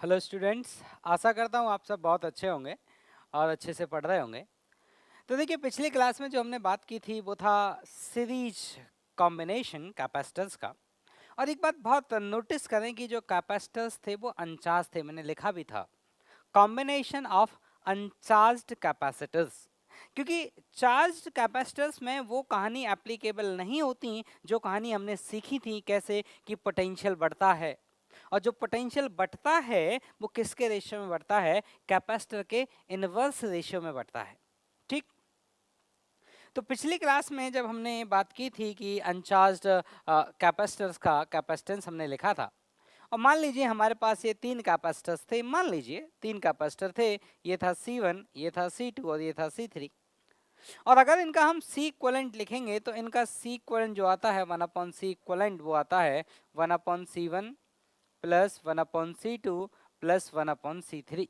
Hello students, आशा करता हूँ आप सब बहुत अच्छे होंगे और अच्छे से पढ़ रहे होंगे। तो देखिए, पिछली क्लास में जो हमने बात की थी वो था सीरीज कॉम्बिनेशन कैपेसिटर्स का। और एक बात बहुत नोटिस करें कि जो कैपेसिटर्स थे वो अनचार्ज थे, मैंने लिखा भी था कॉम्बिनेशन ऑफ अनचार्ज्ड कैपेसिटर्स। क्योंकि चार्ज्ड कैपेसिटर्स में वो कहानी एप्लीकेबल नहीं होती जो कहानी हमने सीखी थी, कैसे कि पोटेंशियल बढ़ता है। और जो पोटेंशियल बढ़ता है वो किसके रेशियो में बढ़ता है? कैपेसिटर के इनवर्स रेशियो में बढ़ता है। ठीक। तो पिछली क्लास में जब हमने बात की थी कि अनचार्ज्ड कैपेसिटर्स का कैपेसिटेंस हमने लिखा था, और मान लीजिए हमारे पास ये तीन कैपेसिटर्स थे, मान लीजिए तीन कैपेसिटर थे, ये था C1, ये था C2 और ये था C3। और अगर इनका हम C इक्विवेलेंट लिखेंगे तो इनका C इक्विवेलेंट जो आता है 1/C इक्विवेलेंट वो आता है 1/C1 plus 1/C2 plus 1/C3।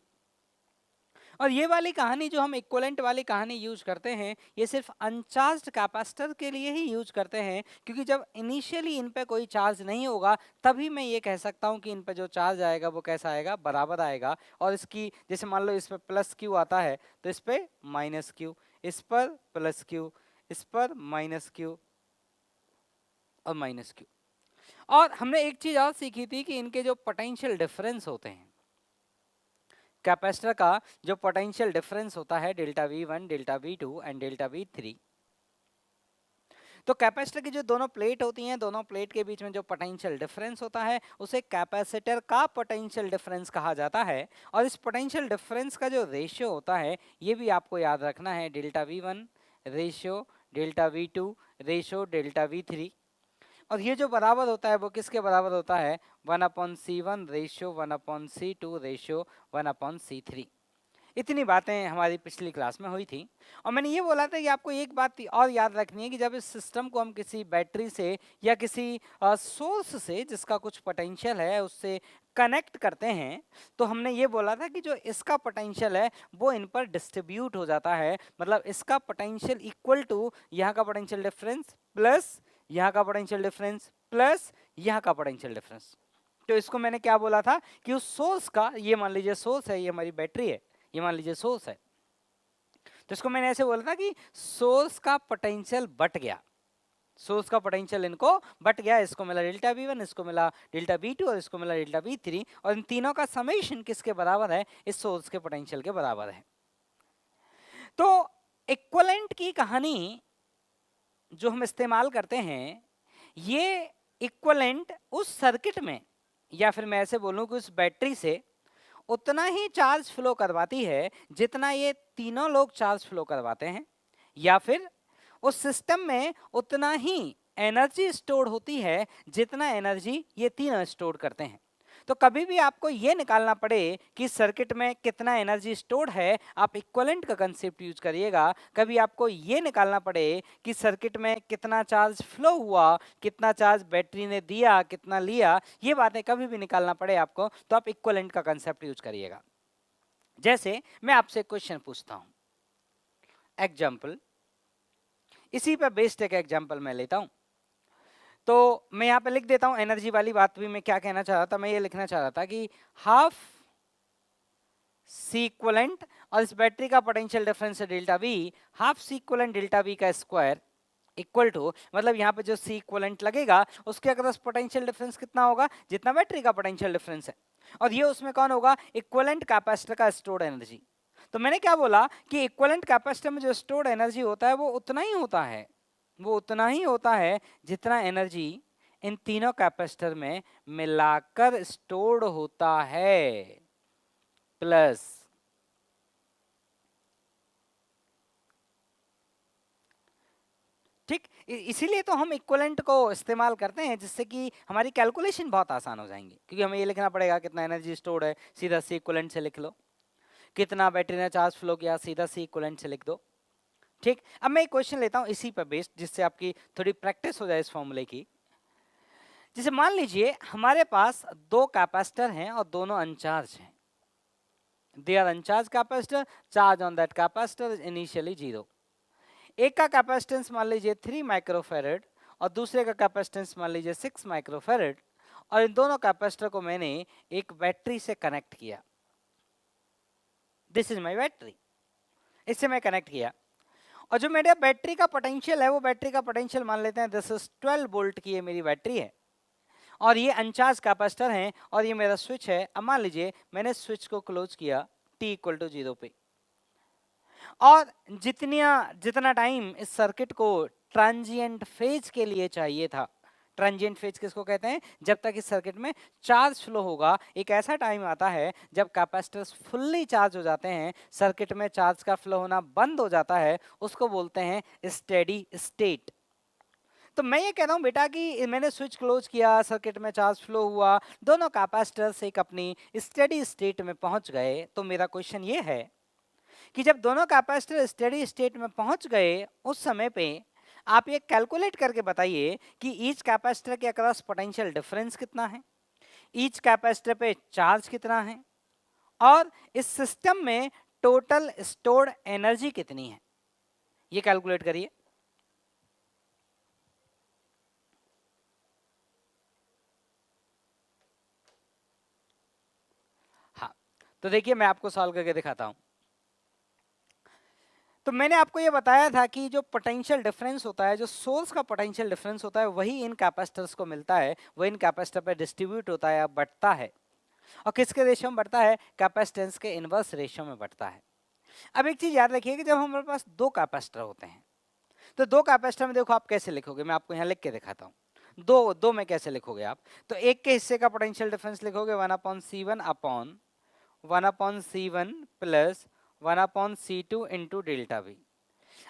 और ये वाली कहानी जो हम इक्विवेलेंट वाली कहानी यूज करते हैं, ये सिर्फ अनचार्ज्ड कैपेसिटर के लिए ही यूज करते हैं, क्योंकि जब इनिशियली इन पे कोई चार्ज नहीं होगा तभी मैं ये कह सकता हूँ कि इन पे जो चार्ज आएगा वो कैसा आएगा, बराबर आएगा। और इसकी जैसे मान लो इस पर प्लस क्यू आता है तो इस पर माइनस क्यू, इस पर प्लस क्यू, इस पर माइनस क्यू और माइनस क्यू। और हमने एक चीज और सीखी थी कि इनके जो पोटेंशियल डिफरेंस होते हैं, कैपेसिटर का जो पोटेंशियल डिफरेंस होता है delta V1, delta V2 and delta V3। तो कैपेसिटर की जो दोनों प्लेट होती हैं, दोनों प्लेट के बीच में जो पोटेंशियल डिफरेंस होता है उसे कैपेसिटर का पोटेंशियल डिफरेंस कहा जाता है। और इस पोटेंशियल डिफरेंस का जो रेशियो होता है ये भी आपको याद रखना है, delta V1 ratio delta V2 ratio delta V3। और ये जो बराबर होता है वो किसके बराबर होता है? 1/C1 ratio 1/C2 ratio 1/C3। इतनी बातें हमारी पिछली क्लास में हुई थी। और मैंने ये बोला था कि आपको एक बात और याद रखनी है कि जब इस सिस्टम को हम किसी बैटरी से या किसी सोर्स से जिसका कुछ पोटेंशियल है उससे कनेक्ट करते हैं, तो हमने ये बोला था कि जो इसका पोटेंशियल है वो इन पर डिस्ट्रीब्यूट हो जाता है। मतलब इसका पोटेंशियल इक्वल टू यहाँ का पोटेंशियल डिफरेंस प्लस यहाँ का पोटेंशियल डिफरेंस प्लस यहाँ का पोटेंशियल डिफरेंस। तो इसको मैंने क्या बोला था कि उस सोर्स का, ये मान लीजिए सोर्स है, ये हमारी बैटरी है, ये मान लीजिए सोर्स है, तो इसको मैंने ऐसे बोला था कि सोर्स का पोटेंशियल बट गया, सोर्स का पोटेंशियल इनको बट गया। इसको मिला डेल्टा V1, इसको मिला डेल्टा V2 और इसको मिला डेल्टा V3। और इन तीनों का समेशन किसके बराबर है? इस सोर्स के पोटेंशियल के बराबर है। तो इक्विवेलेंट की कहानी जो हम इस्तेमाल करते हैं, ये इक्विवेलेंट उस सर्किट में, या फिर मैं ऐसे बोलूं कि उस बैटरी से उतना ही चार्ज फ्लो करवाती है जितना ये तीनों लोग चार्ज फ्लो करवाते हैं, या फिर उस सिस्टम में उतना ही एनर्जी स्टोर होती है जितना एनर्जी ये तीनों स्टोर करते हैं। तो कभी भी आपको ये निकालना पड़े कि सर्किट में कितना एनर्जी स्टोर्ड है, आप इक्विवेलेंट का कंसेप्ट यूज करिएगा। कभी आपको ये निकालना पड़े कि सर्किट में कितना चार्ज फ्लो हुआ, कितना चार्ज बैटरी ने दिया, कितना लिया, ये बातें कभी भी निकालना पड़े आपको, तो आप इक्विवेलेंट का कंसेप्ट यूज करिएगा। जैसे मैं आपसे क्वेश्चन पूछता हूं, एग्जाम्पल, इसी पर बेस्ड एक एग्जाम्पल मैं लेता हूं। तो मैं यहाँ पे लिख देता हूँ एनर्जी वाली बात भी मैं क्या कहना चाह रहा था, मैं ये लिखना चाह रहा था कि हाफ C इक्विवेलेंट, और इस बैटरी का पोटेंशियल डिफरेंस है delta V, half C equivalent delta V का स्क्वायर इक्वल टू, मतलब यहाँ पे जो C इक्विवेलेंट लगेगा उसके अक्रॉस पोटेंशियल डिफरेंस कितना होगा, जितना बैटरी का पोटेंशियल डिफरेंस है। और ये उसमें कौन होगा? इक्विवेलेंट कैपेसिटर का स्टोर्ड एनर्जी। तो मैंने क्या बोला कि इक्विवेलेंट कैपेसिटर में जो स्टोर्ड एनर्जी होता है वो उतना ही होता है, वो उतना ही होता है जितना एनर्जी इन तीनों कैपेसिटर में मिलाकर स्टोर्ड होता है, प्लस ठीक। इसीलिए तो हम इक्विवेलेंट को इस्तेमाल करते हैं जिससे कि हमारी कैलकुलेशन बहुत आसान हो जाएंगी, क्योंकि हमें ये लिखना पड़ेगा कितना एनर्जी स्टोर्ड है, सीधा C इक्विवेलेंट से लिख लो, कितना बैटरी ने चार्ज फ्लो किया, सीधा C इक्विवेलेंट से लिख दो। ठीक। अब मैं एक क्वेश्चन लेता हूं इसी पर बेस्ड, जिससे आपकी थोड़ी प्रैक्टिस हो जाए इस फॉर्मूले की। जैसे मान लीजिए हमारे पास दो कैपेसिटर हैं और दोनों अनचार्ज हैं, they are uncharged capacitor, charge on that capacitor is initially 0। एक का कैपेसिटेंस मान लीजिए 3 माइक्रोफैरड और दूसरे का कैपेसिटेंस मान लीजिए 6 माइक्रोफैरड, और इन दोनों कैपेसिटर को मैंने एक बैटरी से कनेक्ट किया। दिस इज माई बैटरी, इससे मैं कनेक्ट किया। और जो मेरे बैटरी का पोटेंशियल है, वो बैटरी का पोटेंशियल मान लेते हैं दिस इज 12 वोल्ट की ये मेरी बैटरी है, और ये अनचार्ज कैपेसिटर है, और ये मेरा स्विच है। अब मान लीजिए मैंने स्विच को क्लोज किया t = 0 पे, और जितना टाइम इस सर्किट को ट्रांजिएंट फेज के लिए चाहिए था, ट्रांजिएंट फेज किसको कहते हैं, जब तक इस सर्किट में चार्ज फ्लो होगा, एक ऐसा टाइम आता है जब कैपेसिटर्स फुल्ली चार्ज हो जाते हैं, सर्किट में चार्ज का फ्लो होना बंद हो जाता है, उसको बोलते हैं स्टेडी स्टेट। तो मैं ये कह रहा हूं बेटा कि मैंने स्विच क्लोज किया, सर्किट में चार्ज फ्लो हुआ, दोनों कैपेसिटर्स एक अपनी स्टेडी स्टेट में पहुंच गए। तो मेरा क्वेश्चन ये है कि जब दोनों कैपेसिटर स्टेडी स्टेट में पहुंच गए, उस समय पे आप ये कैलकुलेट करके बताइए कि ईच कैपेसिटर के अक्रॉस पोटेंशियल डिफरेंस कितना है, ईच कैपेसिटर पे चार्ज कितना है, और इस सिस्टम में टोटल स्टोर्ड एनर्जी कितनी है, ये कैलकुलेट करिए। हाँ, तो देखिए मैं आपको सॉल्व करके दिखाता हूं। तो मैंने आपको ये बताया था कि जो पोटेंशियल डिफरेंस होता है, जो सोर्स का पोटेंशियल डिफरेंस होता है, वही इन कैपेसिटर्स को मिलता है, वही इन कैपेसिटर पे डिस्ट्रीब्यूट होता है या बढ़ता है। और किसके रेशियो में बढ़ता है, कैपेसिटेंस के इनवर्स रेशियो में बढ़ता है। अब एक चीज याद रखिए कि जब हमारे पास दो कैपेसिटर होते हैं, तो दो कैपेसिटर में देखो आप कैसे लिखोगे, मैं आपको यहाँ लिख के दिखाता हूँ। दो में कैसे लिखोगे आप, तो एक के हिस्से का पोटेंशियल डिफरेंस लिखोगे 1/C1 upon 1/C1 plus 1/C2 into delta we.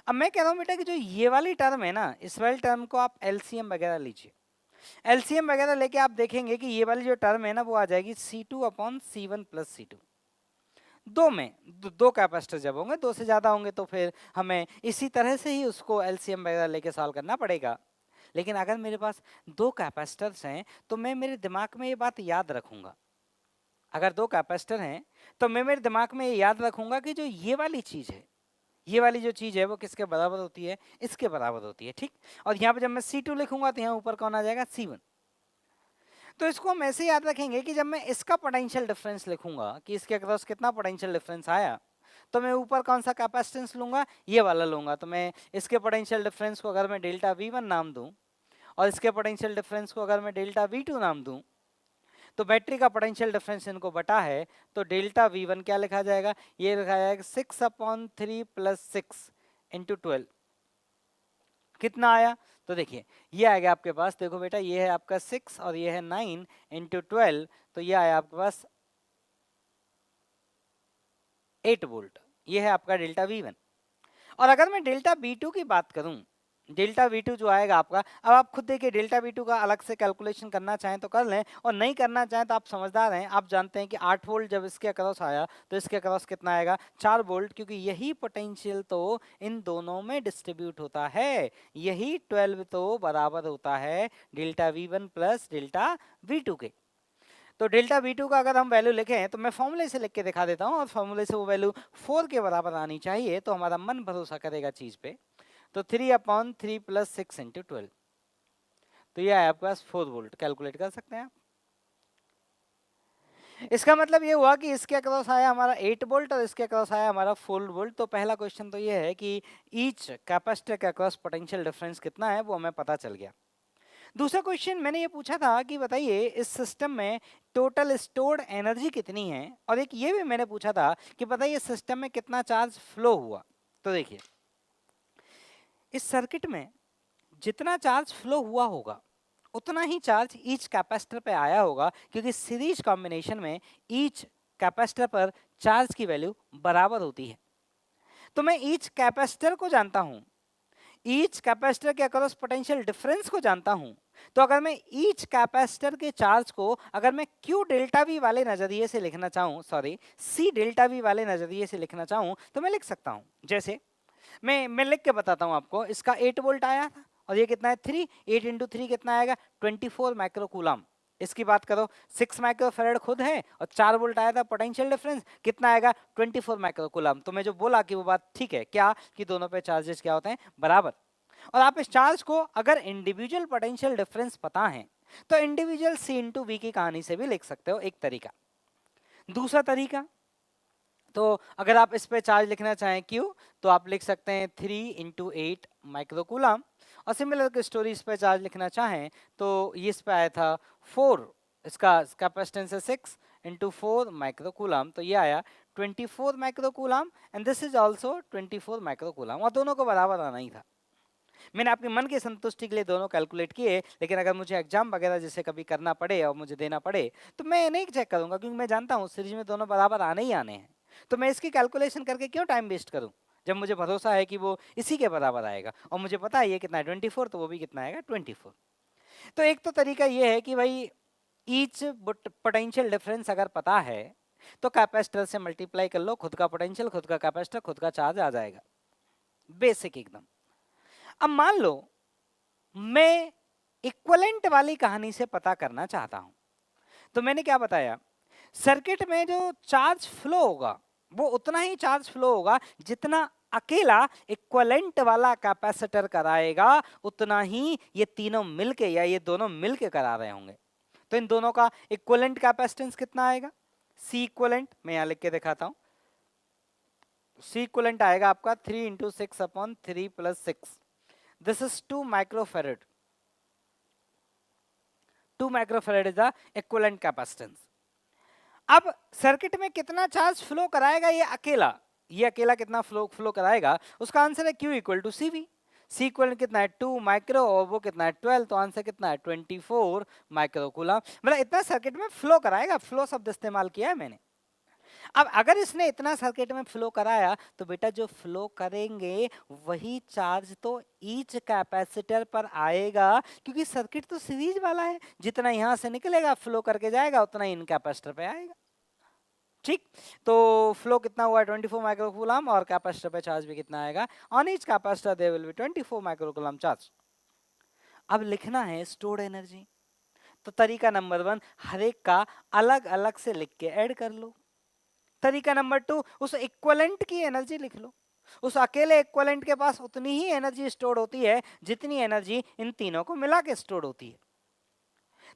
अब मैं कह रहा हूँ बेटा कि जो ये वाली टर्म है ना, इस वाली टर्म को आप एलसीएम वगैरह लीजिए। एलसीएम वगैरह लेके आप देखेंगे कि ये वाली जो टर्म है ना, वो आ जाएगी C2/C1 प्लस C2। दो में दो कैपेसिटर जब होंगे, दो से ज्यादा होंगे तो फिर हमें इसी तरह से ही उसको एलसीएम वगैरह लेके सॉल्व करना पड़ेगा। लेकिन अगर मेरे पास दो कैपेसिटर्स हैं तो मैं मेरे दिमाग में ये बात याद रखूंगा, अगर दो कैपेसिटर हैं तो मैं मेरे दिमाग में ये याद रखूंगा कि जो ये वाली चीज है, ये वाली जो चीज है वो किसके बराबर होती है, इसके बराबर होती है, ठीक। और यहाँ पे जब मैं C2 लिखूंगा तो यहाँ ऊपर कौन आ जाएगा, C1। तो इसको हम ऐसे याद रखेंगे कि जब मैं इसका पोटेंशियल डिफरेंस लिखूंगा कि इसके अक्रॉस कितना पोटेंशियल डिफरेंस आया, तो मैं ऊपर कौन सा कैपेसिटेंस लूंगा, ये वाला लूंगा। तो मैं इसके पोटेंशियल डिफरेंस को अगर मैं डेल्टा V1 नाम दूं, और इसके पोटेंशियल डिफरेंस को अगर मैं डेल्टा V2 नाम दूं, तो बैटरी का पोटेंशियल डिफरेंस इनको बटा है, तो डेल्टा V1 क्या लिखा जाएगा, ये लिखा जाएगा 6/3 प्लस 6 इंटू 12। कितना आया, तो देखिए ये आ गया आपके पास, देखो बेटा ये है आपका 6 और ये है 9 इंटू 12, तो ये आया आपके पास 8 वोल्ट। ये है आपका डेल्टा V1। और अगर मैं डेल्टा V2 की बात करूं, डेल्टा V2 जो आएगा आपका, अब आप खुद देखिए डेल्टा V2 का अलग से कैलकुलेशन करना चाहें तो कर लें, और नहीं करना चाहें तो आप समझदार हैं, आप जानते हैं कि 8 वोल्ट जब इसके अक्रॉस आया तो इसके अक्रॉस कितना आएगा, 4 वोल्ट, क्योंकि यही पोटेंशियल तो इन दोनों में डिस्ट्रीब्यूट होता है, यही 12 तो बराबर होता है delta V1 plus delta V2 के। तो डेल्टा V2 का अगर हम वैल्यू लिखें तो मैं फॉर्मूले से लिख के दिखा देता हूँ, और फॉर्मूले से वो वैल्यू 4 के बराबर आनी चाहिए, तो हमारा मन भरोसा करेगा चीज पे। तो 3/3 प्लस 6 इंटू 12, तो ये है आपके पास 4 वोल्ट, कैलकुलेट कर सकते हैं आप। इसका मतलब ये हुआ कि इसके अक्रॉस आया हमारा 8 वोल्ट और इसके अक्रॉस आया हमारा 4 वोल्ट। तो पहला क्वेश्चन तो ये है कि ईच कैपेसिटर के अक्रॉस पोटेंशियल डिफरेंस कितना है, वो हमें पता चल गया। दूसरा क्वेश्चन मैंने ये पूछा था कि बताइए इस सिस्टम में टोटल स्टोर्ड एनर्जी कितनी है, और एक ये भी मैंने पूछा था कि बताइए सिस्टम में कितना चार्ज फ्लो हुआ। तो देखिए इस सर्किट में जितना चार्ज फ्लो हुआ होगा उतना ही चार्ज ईच कैपेसिटर पे आया होगा, क्योंकि सीरीज कॉम्बिनेशन में ईच कैपेसिटर पर चार्ज की वैल्यू बराबर होती है। तो मैं ईच कैपेसिटर को जानता हूं, ईच कैपेसिटर के अक्रॉस पोटेंशियल डिफरेंस को जानता हूं, तो अगर मैं ईच कैपेसिटर के चार्ज को अगर मैं Q डेल्टा वी वाले नजरिए से लिखना चाहूं, सॉरी C डेल्टा वी वाले नजरिए से लिखना चाहूं, तो मैं लिख सकता हूं। जैसे मैं लिख के बताता हूं आपको, इसका 8 वोल्ट आया था और ये कितना है 3, 8 इंटू 3 कितना आएगा 24 माइक्रोकूलम। इसकी बात करो 6 माइक्रोफेरेड खुद है और 4 वोल्ट आया था पोटेंशियल डिफरेंस, कितना आएगा 24 माइक्रोकूलम। तो मैं जो बोला कि वो बात ठीक है, क्या कि दोनों पे चार्जेस क्या होते हैं, बराबर। और आप इस चार्ज को अगर इंडिविजुअल पोटेंशियल डिफरेंस पता है तो इंडिविजुअल C इंटू वी की कहानी से भी लिख सकते हो, एक तरीका। दूसरा तरीका, तो अगर आप इस पे चार्ज लिखना चाहें Q, तो आप लिख सकते हैं 3 इंटू 8 माइक्रोकूलम। और सिमिलर स्टोरी इस पे चार्ज लिखना चाहें तो ये इस पे आया था 4, इसका कैपेसिटेंस है 6 इंटू 4 माइक्रोकूलम, तो ये आया 24 microcoulomb and this is also 24 microcoulomb. और दोनों को बराबर आना ही था। मैंने आपके मन की संतुष्टि के लिए दोनों कैलकुलेट किए, लेकिन अगर मुझे एग्जाम वगैरह जैसे कभी करना पड़े और मुझे देना पड़े तो मैं नहीं चेक करूंगा, क्योंकि मैं जानता हूँ सीरीज में दोनों बराबर आने ही आने हैं। तो मैं इसकी कैलकुलेशन करके क्यों टाइम वेस्ट करूँ, जब मुझे भरोसा है कि वो इसी के बराबर आएगा। और मुझे पता है ये कितना है 24, तो वो भी कितना आएगा 24। तो एक तो तरीका ये है कि भाई ईच पोटेंशियल डिफरेंस अगर पता है तो कैपेसिटर से मल्टीप्लाई कर लो, खुद का पोटेंशियल, खुद का कैपेसिटर, खुद का चार्ज आ जाएगा, बेसिक एकदम। अब मान लो मैं इक्विवेलेंट वाली कहानी से पता करना चाहता हूं, तो मैंने क्या बताया, सर्किट में जो चार्ज फ्लो होगा वो उतना ही चार्ज फ्लो होगा जितना अकेला इक्विवेलेंट वाला कैपेसिटर कराएगा, उतना ही ये तीनों मिलके या ये दोनों मिलके करा रहे होंगे। तो इन दोनों का इक्विवेलेंट कैपेसिटेंस कितना आएगा, सी इक्विवेलेंट, मैं यहां लिख के दिखाता हूं। सी इक्विवेलेंट आएगा आपका 3 into 6 upon 3 plus 6, this is 2 microfarad. 2 microfarad is the equivalent capacitance. अब सर्किट में कितना चार्ज फ्लो कराएगा ये अकेला कितना फ्लो कराएगा, उसका आंसर है Q equal to CV। C equal कितना है 2 माइक्रो और वो कितना है 12, तो आंसर कितना है 24 माइक्रो कूलम। मतलब इतना सर्किट में फ्लो कराएगा, फ्लो शब्द इस्तेमाल किया है मैंने। अब अगर इसने इतना सर्किट में फ्लो कराया तो बेटा जो फ्लो करेंगे वही चार्ज तो ईच कैपेसिटर पर आएगा, क्योंकि सर्किट तो सीरीज वाला है, जितना यहां से निकलेगा फ्लो करके जाएगा उतना ही इन कैपेसिटर पे आएगा। ठीक, तो फ्लो कितना हुआ 24 माइक्रोकूलम और कैपेसिटर पे चार्ज भी कितना आएगा, on each capacitor there will be 24 microcoulomb charge. अब लिखना है स्टोर्ड एनर्जी, तो तरीका नंबर 1, हर एक का अलग अलग से लिख के ऐड कर लो। तरीका नंबर 2, उस इक्विवेलेंट की एनर्जी लिख लो। उस अकेले इक्विवेलेंट के पास उतनी ही एनर्जी स्टोर होती है जितनी एनर्जी इन तीनों को मिला के स्टोर होती है।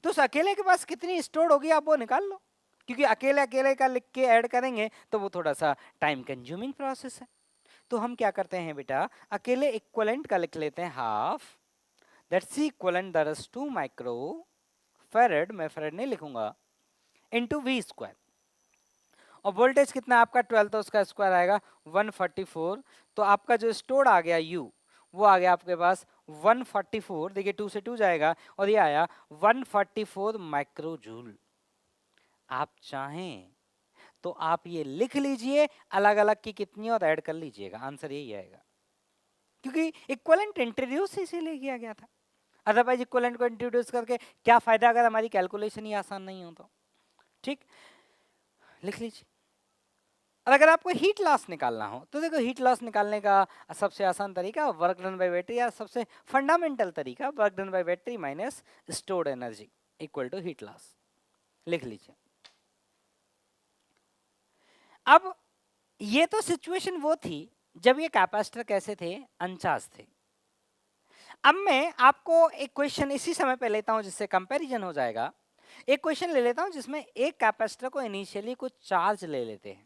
तो उस अकेले के पास कितनी स्टोर होगी आप वो निकाल लो, क्योंकि अकेले अकेले का लिख के ऐड करेंगे तो वो थोड़ा सा टाइम कंज्यूमिंग प्रोसेस है। तो हम क्या करते हैं बेटा, अकेले इक्विवेलेंट का लिख लेते हैं half, that's equivalent that is 2 microfarad, मैं फेरेड नहीं लिखूंगा, इनटू V स्क्वायर। और वोल्टेज कितना है आपका 12, तो उसका स्क्वायर आएगा 144। तो आपका जो स्टोर आ गया U वो आ गया आपके पास 144, देखिए 2 से 2 जाएगा और ये आया 144 माइक्रो जूल। आप चाहें तो आप ये लिख लीजिए अलग अलग की कितनी और ऐड कर लीजिएगा, आंसर यही आएगा, क्योंकि इक्विवेलेंट इंट्रोड्यूस इसीलिए किया गया था। अदरवाइज इक्विवेलेंट को इंट्रोड्यूस करके क्या फायदा अगर हमारी कैलकुलेशन ही आसान नहीं हो तो। ठीक, लिख लीजिए। और अगर आपको हीट लॉस निकालना हो तो देखो, हीट लॉस निकालने का सबसे आसान तरीका वर्क डन बाय बैटरी, या सबसे फंडामेंटल तरीका work done by battery minus stored energy equal to heat loss, लिख लीजिए। अब ये तो सिचुएशन वो थी जब ये कैपेसिटर कैसे थे, अनचार्ज थे। अब मैं आपको एक क्वेश्चन इसी समय पे लेता हूं जिससे कंपैरिजन हो जाएगा। एक क्वेश्चन ले लेता हूं जिसमें एक कैपेसिटर को इनिशियली कुछ चार्ज ले लेते हैं।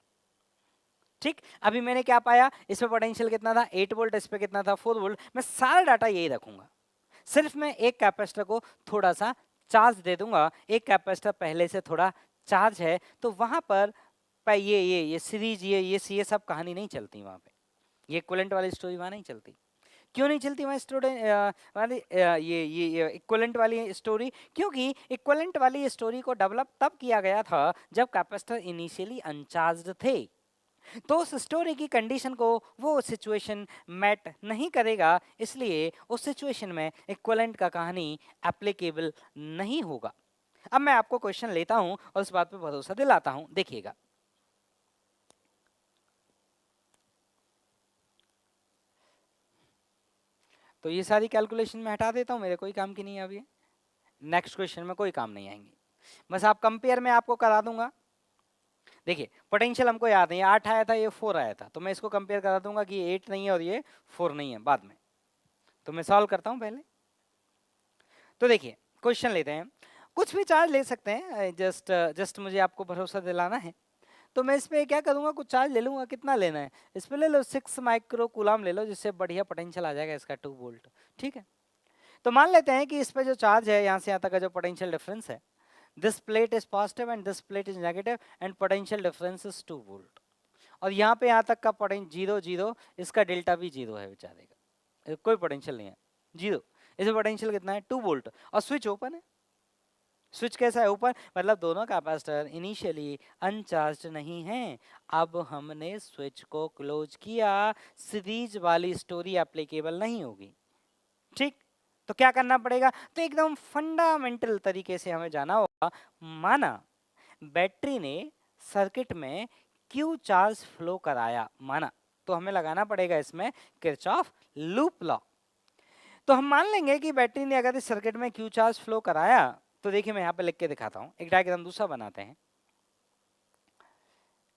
ठीक, अभी मैंने क्या पाया, इसमें पोटेंशियल कितना था 8 वोल्ट, इस पे कितना था 4 वोल्ट। मैं सारा डाटा यही रखूंगा, सिर्फ मैं एक कैपेसिटर को थोड़ा सा चार्ज दे दूंगा। एक कैपेसिटर पहले से थोड़ा चार्ज है तो वहां पर ये सीरीज ये सब कहानी नहीं चलती वहां पे, ये इक्विवेलेंट वाली स्टोरी वहां नहीं चलती। क्यों नहीं चलती वहां स्टूडेंट वाली ये इक्विवेलेंट वाली स्टोरी, क्योंकि इक्विवेलेंट वाली स्टोरी को डेवलप तब किया गया था जब कैपेसिटर इनिशियली अनचार्ज्ड थे। तो उस स्टोरी की कंडीशन को वो सिचुएशन मैट नहीं करेगा, इसलिए उस सिचुएशन में इक्विवेलेंट का कहानी एप्लीकेबल नहीं होगा। अब मैं आपको क्वेश्चन लेता हूं और उस बात पे भरोसा दिलाता हूं, देखिएगा। तो ये सारी कैलकुलेशन में हटा देता हूं, मेरे कोई काम की नहीं है। अब ये नेक्स्ट क्वेश्चन में कोई काम नहीं आएंगे, बस आप कंपेयर में आपको करा दूंगा। देखिए पोटेंशियल हमको याद नहीं, 8 आया था, ये 4 आया था, तो मैं इसको कंपेयर करा दूंगा कि ये 8 नहीं है और ये 4 नहीं है बाद में। तो मैं सॉल्व करता हूं पहले। तो देखिए क्वेश्चन लेते हैं, कुछ भी चार्ज ले सकते हैं, जस्ट मुझे आपको भरोसा दिलाना है। तो मैं इसमें क्या करूंगा, कुछ चार्ज ले लूंगा। कितना लेना है, इसमें ले लो 6 माइक्रो कूलाम ले लो, जिससे बढ़िया पोटेंशियल आ जाएगा इसका 2 वोल्ट। ठीक है, तो मान लेते हैं कि इस पे जो चार्ज है यहाँ से यहाँ तक का जो पोटेंशियल डिफरेंस है, this plate is positive and this plate is negative and potential difference is 2 volt. और यहाँ पे यहाँ तक का पोटेंशियल 0 0, इसका डेल्टा भी 0 है बेचारे का, कोई पोटेंशियल नहीं है, 0। इसमें पोटेंशियल कितना है, 2 वोल्ट, और स्विच ओपन है। स्विच कैसा है, ऊपर, मतलब दोनों कैपेसिटर इनिशियली अनचार्ज नहीं है। अब हमने स्विच को क्लोज किया, सीरीज वाली स्टोरी एप्लीकेबल नहीं होगी। ठीक, तो क्या करना पड़ेगा, तो एकदम फंडामेंटल तरीके से हमें जाना होगा। माना बैटरी ने सर्किट में क्यू चार्ज फ्लो कराया, माना, तो हमें लगाना पड़ेगा इसमें किरचॉफ लूप लॉ। तो हम मान लेंगे कि बैटरी ने अगर इस सर्किट में क्यू चार्ज फ्लो कराया, तो देखिए मैं यहाँ पे लिख के दिखाता हूँ, एक डायग्राम दूसरा बनाते हैं।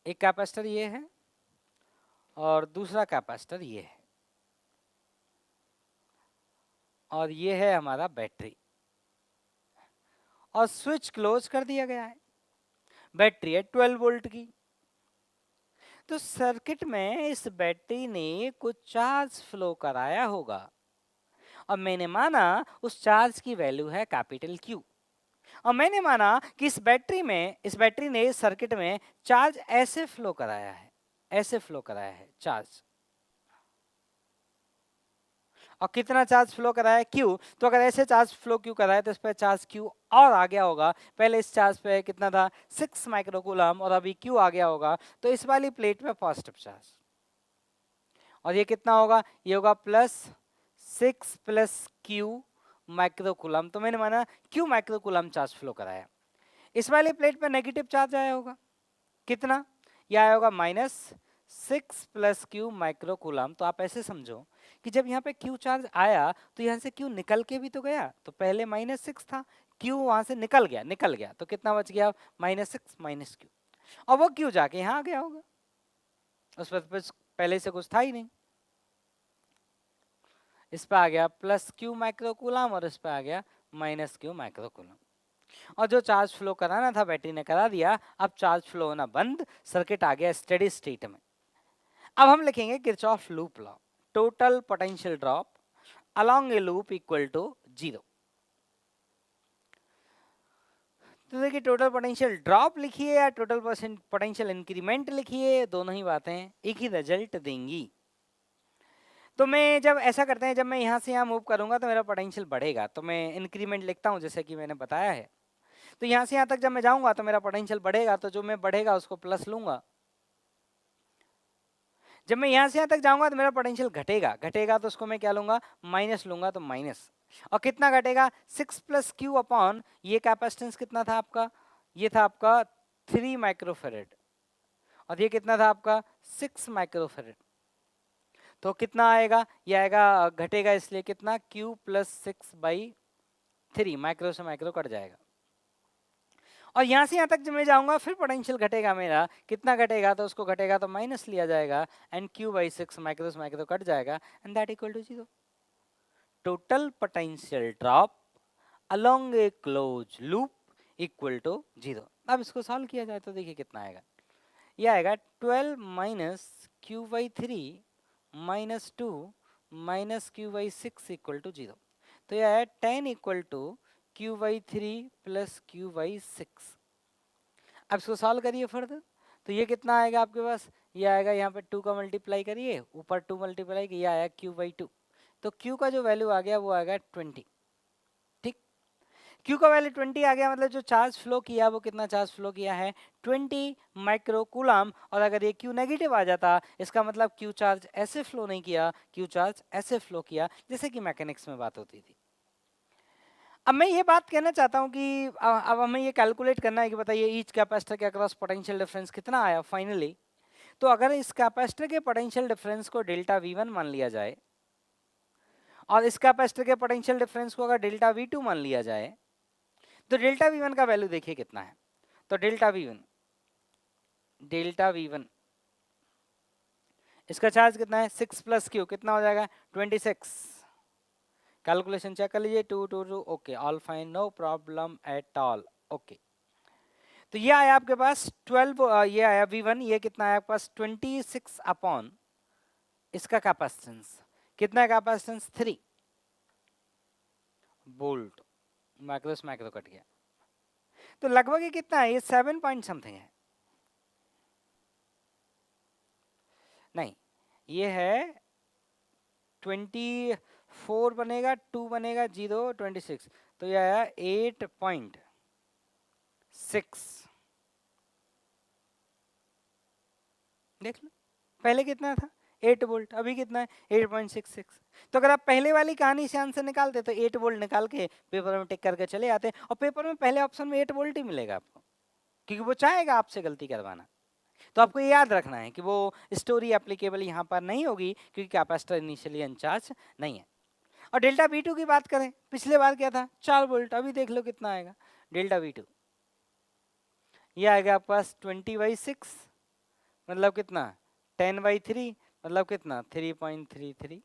एक कैपेसिटर ये है और दूसरा कैपेसिटर ये है, और ये है हमारा बैटरी, और स्विच क्लोज कर दिया गया है। बैटरी है 12 वोल्ट की, तो सर्किट में इस बैटरी ने कुछ चार्ज फ्लो कराया होगा, और मैंने माना उस चार्ज की वैल्यू है कैपिटल क्यू। और मैंने माना कि इस बैटरी ने इस सर्किट में चार्ज ऐसे फ्लो कराया है, ऐसे फ्लो कराया है चार्ज। और कितना चार्ज फ्लो कराया है, क्यू। तो अगर ऐसे चार्ज फ्लो क्यू कराया तो इस पर चार्ज क्यू और आ गया होगा। पहले इस चार्ज पे कितना था, 6 माइक्रोकूलम, और अभी क्यू आ गया होगा, तो इस वाली प्लेट पे पॉजिटिव चार्ज। और ये कितना होगा, ये होगा +6 + क्यू माइक्रोकूलम। तो मैंने माना क्यू माइक्रोकूलम चार्ज फ्लो कराया। इस वाली प्लेट पे नेगेटिव चार्ज आया होगा, कितना, यह आया होगा -6 + क्यू माइक्रोकूलम। तो आप ऐसे समझो कि जब यहाँ पे क्यू चार्ज आया तो यहाँ से क्यू निकल के भी तो गया, तो पहले -6 था, क्यू वहां से निकल गया, तो कितना बच गया, -6 - क्यू, और वो क्यू जाके यहाँ आ गया होगा, उस पर पहले से कुछ था ही नहीं। इस पे आ गया +क्यू माइक्रोकूलम और इस पे आ गया -क्यू माइक्रोकूलम। और जो चार्ज फ्लो कराना था बैटरी ने करा दिया, अब चार्ज फ्लो होना बंद, सर्किट आ गया स्टेडी स्टेट में। अब हम लिखेंगे Kirchhoff loop law, total potential drop along a loop equal to 0। तो देखिए टोटल पोटेंशियल ड्रॉप लिखिए या टोटल पोटेंशियल इंक्रीमेंट लिखिए, दोनों ही बातें एक ही रिजल्ट देंगी। तो मैं जब ऐसा करते हैं, जब मैं यहाँ से यहाँ मूव करूंगा तो मेरा पोटेंशियल बढ़ेगा, तो मैं इंक्रीमेंट लिखता हूँ जैसे कि मैंने बताया है। तो यहाँ से यहाँ तक जब मैं जाऊंगा तो मेरा पोटेंशियल बढ़ेगा, तो जो मैं बढ़ेगा उसको प्लस लूंगा। जब मैं यहाँ से यहाँ तक जाऊंगा तो मेरा पोटेंशियल घटेगा तो उसको मैं क्या लूंगा, माइनस लूंगा, तो माइनस। और कितना घटेगा, 6 + क्यू अपॉन ये कैपेसिटेंस कितना था आपका, ये था आपका 3 माइक्रोफेरेड, और ये कितना था आपका 6 माइक्रोफेरेड। तो कितना आएगा, ये आएगा, घटेगा इसलिए कितना, क्यू +6/3, माइक्रो से माइक्रो कट जाएगा। और यहाँ से यहाँ तक जब मैं जाऊंगा फिर पोटेंशियल घटेगा मेरा, कितना घटेगा, तो उसको घटेगा तो माइनस लिया जाएगा, एंड Q/6 माइक्रो से माइक्रो कट जाएगा, and that equal to 0। Total potential drop along a close loop equal to 0। अब इसको सॉल्व किया जाए तो देखिए कितना आएगा, ये आएगा 12 - Q/3 - 2 - Q/6 इक्वल टू 0। तो यह है 10 इक्वल टू Q/3 + Q/6। अब इसको सॉल्व करिए फर्दर, तो ये कितना आएगा आपके पास, ये आएगा, यहाँ पे 2 का मल्टीप्लाई करिए, ऊपर 2 मल्टीप्लाई, ये आया Q/2। तो Q का जो वैल्यू आ गया वो आ गया 20। ठीक, Q का वैल्यू 20 आ गया, मतलब जो चार्ज फ्लो किया वो कितना चार्ज फ्लो किया है, 20 माइक्रोकूलम। और अगर ये Q नेगेटिव आ जाता, इसका मतलब Q चार्ज ऐसे फ्लो नहीं किया, Q चार्ज ऐसे फ्लो किया, जैसे कि मैकेनिक्स में बात होती थी। अब मैं ये बात कहना चाहता हूँ कि अब हमें ये कैलकुलेट करना है कि बताइए ईच कैपेसिटर के अक्रॉस पोटेंशियल डिफरेंस कितना आया फाइनली। तो अगर इस कैपेसिटर के पोटेंशियल डिफरेंस को डेल्टा V1 मान लिया जाए, और इस कैपेसिटर के पोटेंशियल डिफरेंस को अगर डेल्टा V2 मान लिया जाए, तो डेल्टा V1 का वैल्यू देखिए कितना है। तो डेल्टा V1 इसका चार्ज कितना है, 6 + Q, कितना हो जाएगा 26, कैलकुलेशन चेक कर लीजिए, 2 2 2, okay, all fine, no problem at all, okay. तो ये आया आपके पास 12, ये आया V1, ये कितना आया आपके पास 26 अपॉन इसका कैपेसिटेंस, कितना है कैपेसिटेंस 3 वोल्ट, माइक्रो से माइक्रो कट गया, तो लगभग ये कितना है, ये 7 पॉइंट समथिंग है, नहीं ये है 24 बनेगा, 2 बनेगा, 0 26, तो ये आया 8.6, देख लो पहले कितना था 8 वोल्ट, अभी कितना है 8.66। तो अगर आप पहले वाली कहानी से आंसर निकालते तो 8 वोल्ट निकाल के पेपर में टिक करके चले आते, और पेपर में पहले ऑप्शन में 8 वोल्ट ही मिलेगा आपको, क्योंकि वो चाहेगा आपसे गलती करवाना। तो आपको ये याद रखना है कि वो स्टोरी एप्लीकेबल यहाँ पर नहीं होगी, क्योंकि कैपेसिटर इनिशियली अनचार्ज नहीं है। और डेल्टा V2 की बात करें, पिछले बार क्या था 4 वोल्ट, अभी देख लो कितना आएगा डेल्टा V2, ये आएगा आपके पास 20/6, मतलब कितना 10/3, मतलब कितना 3.33,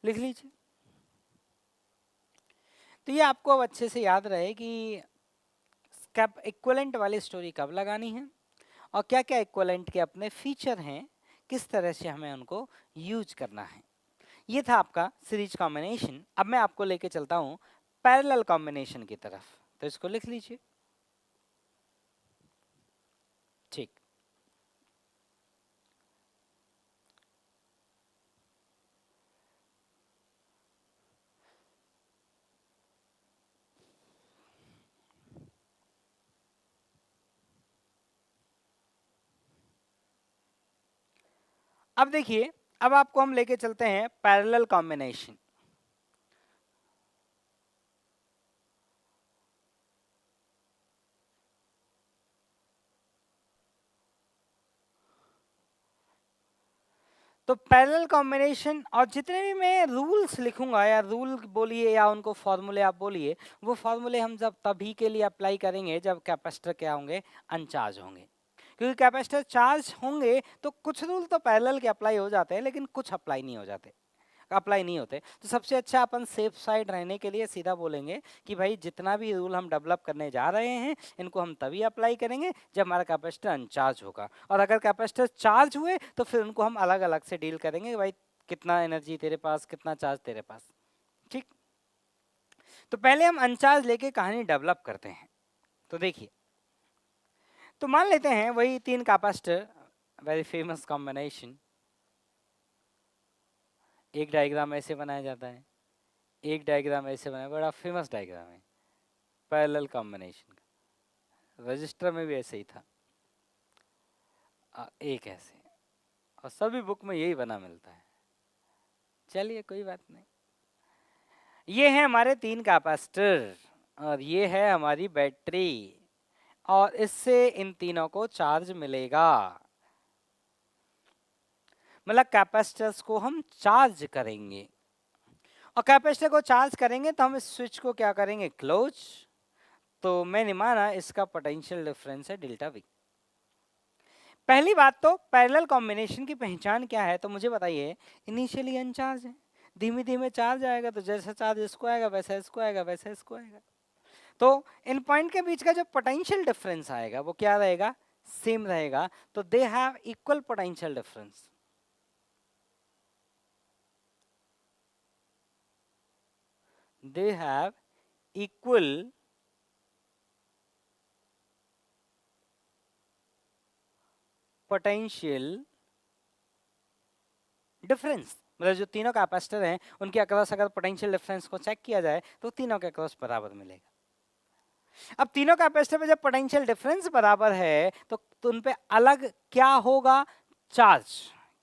लिख लीजिए। तो ये आपको अब अच्छे से याद रहे कि कब इक्विवेलेंट वाली स्टोरी कब लगानी है, और क्या क्या इक्विवेलेंट के अपने फीचर हैं, किस तरह से हमें उनको यूज करना है। ये था आपका सीरीज कॉम्बिनेशन। अब मैं आपको लेके चलता हूँ पैरेलल कॉम्बिनेशन की तरफ, तो इसको लिख लीजिए। ठीक, अब देखिए, अब आपको हम लेके चलते हैं पैरेलल कॉम्बिनेशन। तो पैरेलल कॉम्बिनेशन, और जितने भी मैं रूल्स लिखूंगा, या रूल बोलिए या उनको फॉर्मूले आप बोलिए, वो फॉर्मूले हम जब तभी के लिए अप्लाई करेंगे जब कैपेसिटर क्या होंगे, अनचार्ज होंगे। क्योंकि कैपेसिटर चार्ज होंगे तो कुछ रूल तो पैरेलल के अप्लाई हो जाते हैं, लेकिन कुछ अप्लाई नहीं हो जाते, अप्लाई नहीं होते। तो सबसे अच्छा अपन सेफ साइड रहने के लिए सीधा बोलेंगे कि भाई जितना भी रूल हम डेवलप करने जा रहे हैं, इनको हम तभी अप्लाई करेंगे जब हमारा कैपेसिटर अनचार्ज होगा, और अगर कैपेसिटर चार्ज हुए तो फिर उनको हम अलग अलग से डील करेंगे, भाई कितना एनर्जी तेरे पास, कितना चार्ज तेरे पास। ठीक, तो पहले हम अनचार्ज लेके कहानी डेवलप करते हैं। तो देखिए, तो मान लेते हैं वही 3 कैपेसिटर, वेरी फेमस कॉम्बिनेशन। एक डायग्राम ऐसे बनाया जाता है, एक डायग्राम ऐसे बनाया, बड़ा फेमस डायग्राम है पैरेलल कॉम्बिनेशन का, रजिस्टर में भी ऐसे ही था, एक ऐसे, और सभी बुक में यही बना मिलता है। चलिए कोई बात नहीं, ये है हमारे 3 कैपेसिटर, और ये है हमारी बैटरी, और इससे इन तीनों को चार्ज मिलेगा, मतलब कैपेसिटर्स को हम चार्ज करेंगे, और कैपेसिटर को चार्ज करेंगे तो हम इस स्विच को क्या करेंगे, क्लोज। तो मैंने माना इसका पोटेंशियल डिफरेंस है डेल्टा वी। पहली बात तो पैरेलल कॉम्बिनेशन की पहचान क्या है, तो मुझे बताइए, इनिशियली अनचार्ज है, धीमे धीमे चार्ज आएगा, तो जैसा चार्ज इसको आएगा वैसा इसको आएगा, वैसा इसको आएगा। तो इन पॉइंट के बीच का जो पोटेंशियल डिफरेंस आएगा वो क्या रहेगा, सेम रहेगा। तो they have equal potential difference, they have equal potential difference, मतलब जो तीनों कैपेसिटर हैं उनके अक्रॉस अगर पोटेंशियल डिफरेंस को चेक किया जाए तो तीनों के अक्रॉस बराबर मिलेगा। अब तीनों कैपेसिटर में जब पोटेंशियल डिफरेंस बराबर है तो उन पे अलग क्या होगा, चार्ज।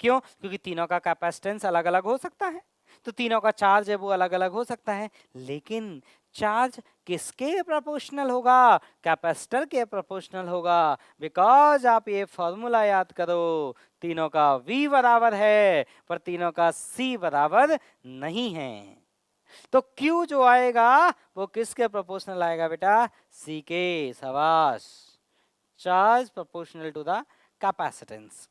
क्यों, क्योंकि तीनों का कैपेसिटेंस अलग अलग हो सकता है, तो तीनों का चार्ज है वो अलग अलग हो सकता है, लेकिन चार्ज किसके प्रोपोर्शनल होगा, कैपेसिटर के प्रोपोर्शनल होगा। बिकॉज आप ये फॉर्मूला याद करो, तीनों का V बराबर है पर तीनों का C बराबर नहीं है। तो Q जो आएगा वो किसके प्रोपोर्शनल आएगा बेटा, C के, शाबाश, charge proportional to the capacitance.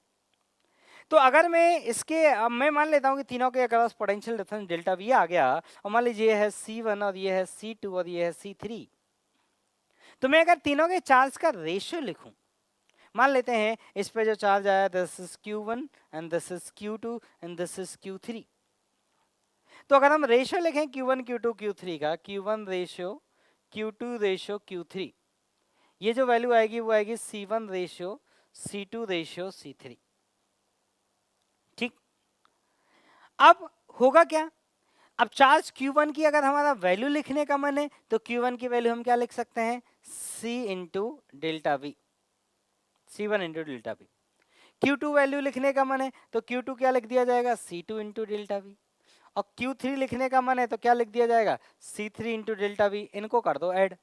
तो अगर मैं इसके अब मैं मान लेता हूँ कि तीनों के across potential difference delta V आ गया और मान लीजिए ये है C1 और ये है C2 और ये है C3, तो मैं अगर तीनों के चार्ज का रेशियो लिखूं, मान लेते हैं इस पे जो चार्ज आया this is Q1 and this is Q2 and this is Q3, तो अगर हम रेशियो लिखें Q1 Q2 Q3 का, Q1 ratio Q2 ratio Q3, ये जो वैल्यू आएगी वो आएगी C1 ratio C2 ratio C3। ठीक, अब होगा क्या, अब चार्ज Q1 की अगर हमारा वैल्यू लिखने का मन है तो Q1 की वैल्यू हम क्या लिख सकते हैं, C into delta we, C1 into delta we. Q2 value लिखने का मन है तो Q2 क्या लिख दिया जाएगा, C2 इंटू डेल्टा वी। और Q3 लिखने का मन है तो क्या लिख दिया जाएगा, C3 इंटू डेल्टा वी। इनको कर दो ऐड,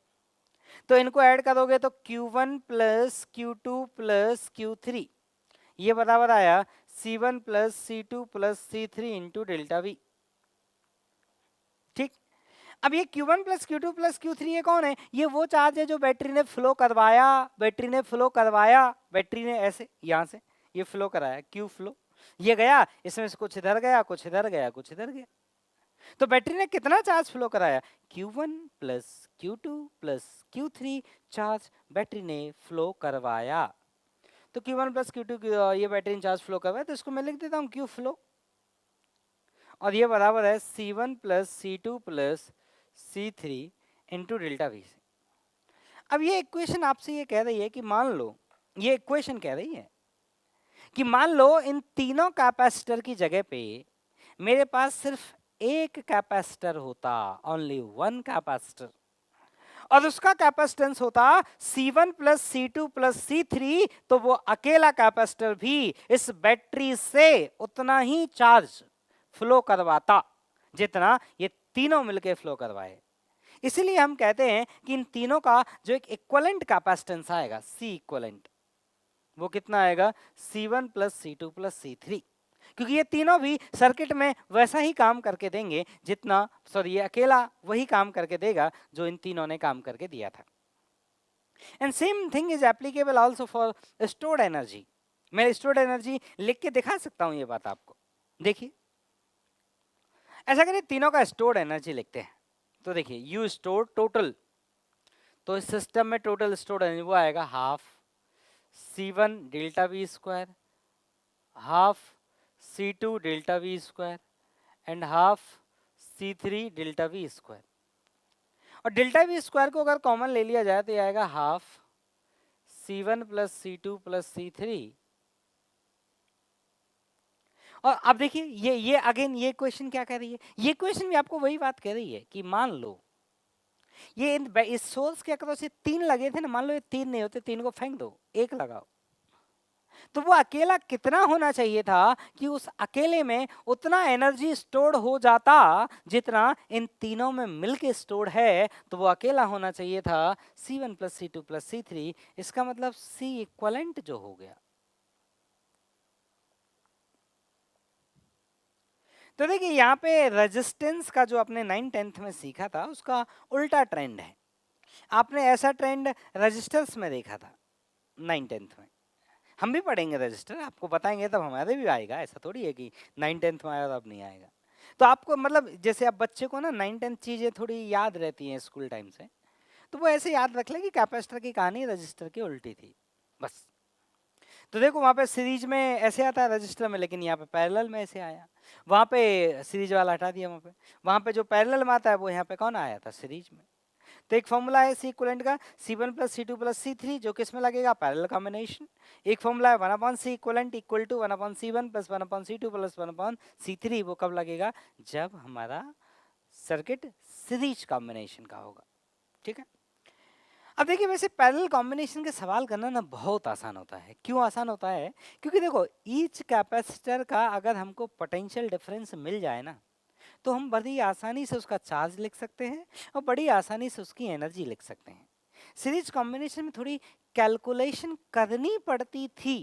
तो इनको ऐड करोगे तो Q1 plus Q2 plus Q3 ये बराबर आया C1 plus C2 plus C3 into delta we. ठीक, अब ये Q1 plus Q2 plus Q3 ये कौन है, ये वो चार्ज है जो बैटरी ने फ्लो करवाया, बैटरी ने फ्लो करवाया, बैटरी ने ऐसे यहां से ये फ्लो कराया, Q फ्लो, ये गया इसमें से कुछ इधर गया कुछ इधर गया कुछ इधर गया, तो बैटरी ने कितना चार्ज फ्लो कराया, Q1 plus Q2 plus Q3 charge battery ने फ्लो करवाया। तो Q1 प्लस Q2 ये बैटरी ने चार्ज फ्लो करवाया, तो इसको मैं लिख देता हूँ Q फ्लो, और ये बराबर है C1 plus C2 plus C3 into delta we से। अब ये इक्वेशन आपसे ये कह रही है कि मान लो, ये इक्वेशन कह रही है कि मान लो इन तीनों कैपेसिटर की जगह पे मेरे पास सिर्फ एक कैपेसिटर होता, ओनली वन कैपेसिटर, और उसका कैपेसिटेंस होता C1 plus C2 plus C3, तो वो अकेला कैपेसिटर भी इस बैटरी से उतना ही चार्ज फ्लो करवाता जितना ये तीनों मिलके फ्लो करवाए। इसीलिए हम कहते हैं कि इन तीनों का जो एक इक्विवेलेंट कैपेसिटेंस आएगा C इक्विवेलेंट, वो कितना आएगा C1 plus C2 plus C3, क्योंकि ये तीनों भी सर्किट में वैसा ही काम करके देंगे जितना, सॉरी ये अकेला वही काम करके देगा जो इन तीनों ने काम करके दिया था। And same thing is applicable also for stored energy. मैं स्टोर्ड एनर्जी लिख के दिखा सकता हूं ये बात आपको, देखिए ऐसा करिए तीनों का स्टोर्ड एनर्जी लिखते हैं, तो देखिए यू स्टोर टोटल, तो इस सिस्टम में टोटल स्टोर्ड एनर्जी वो आएगा half C1 delta we square, half C2 delta we square and half C3 delta we square. और डेल्टा वी स्क्वायर को अगर कॉमन ले लिया जाए तो ये आएगा half C1 plus C2 plus C3। और अब देखिए ये अगेन ये क्वेश्चन क्या कह रही है, ये क्वेश्चन भी आपको वही बात कह रही है कि मान लो ये इस सोर्स के अक्रॉस ये तीन लगे थे ना, मान लो ये तीन नहीं होते, तीन को फेंक दो, एक लगाओ, तो वो अकेला कितना होना चाहिए था कि उस अकेले में उतना एनर्जी स्टोर्ड हो जाता जितना इन तीनों में मिलके स्टोर्ड है, तो वो अकेला होना चाहिए था C1 plus C2 plus C3। इसका मतलब C इक्वलेंट जो हो गया। तो देखिए यहाँ पे रेजिस्टेंस का जो आपने 9th-10th में सीखा था उसका उल्टा ट्रेंड है। आपने ऐसा ट्रेंड रजिस्टर्स में देखा था 9th-10th में, हम भी पढ़ेंगे रजिस्टर, आपको बताएंगे तब हमारे भी आएगा, ऐसा थोड़ी है कि 9th-10th में आया तो अब नहीं आएगा। तो आपको मतलब जैसे आप बच्चे को ना 9th-10th चीजें थोड़ी याद रहती हैं स्कूल टाइम से, तो वो ऐसे याद रख ले कि कैपेसिटर की कहानी रजिस्टर की उल्टी थी बस। तो देखो वहाँ पे सीरीज में ऐसे आता है रजिस्टर में, लेकिन यहाँ पे पैरेलल में ऐसे आया, वहाँ पे सीरीज वाला हटा दिया, वहाँ पे जो पैरेलल में आता है वो यहाँ पे कौन आया था, सीरीज में। तो एक फॉर्मूला है C इक्विवेलेंट का C1 plus C2 plus C3 जो किस में लगेगा, पैरेलल कॉम्बिनेशन। एक फॉर्मूला है 1/C equivalent equal to 1/C1 plus 1/C2 plus 1/C3, वो कब लगेगा, जब हमारा सर्किट सीरीज कॉम्बिनेशन का होगा। ठीक है, अब देखिए वैसे पैरेलल कॉम्बिनेशन के सवाल करना ना बहुत आसान होता है। क्यों आसान होता है, क्योंकि देखो ईच कैपेसिटर का अगर हमको पोटेंशियल डिफरेंस मिल जाए ना, तो हम बड़ी आसानी से उसका चार्ज लिख सकते हैं और बड़ी आसानी से उसकी एनर्जी लिख सकते हैं। सीरीज कॉम्बिनेशन में थोड़ी कैलकुलेशन करनी पड़ती थी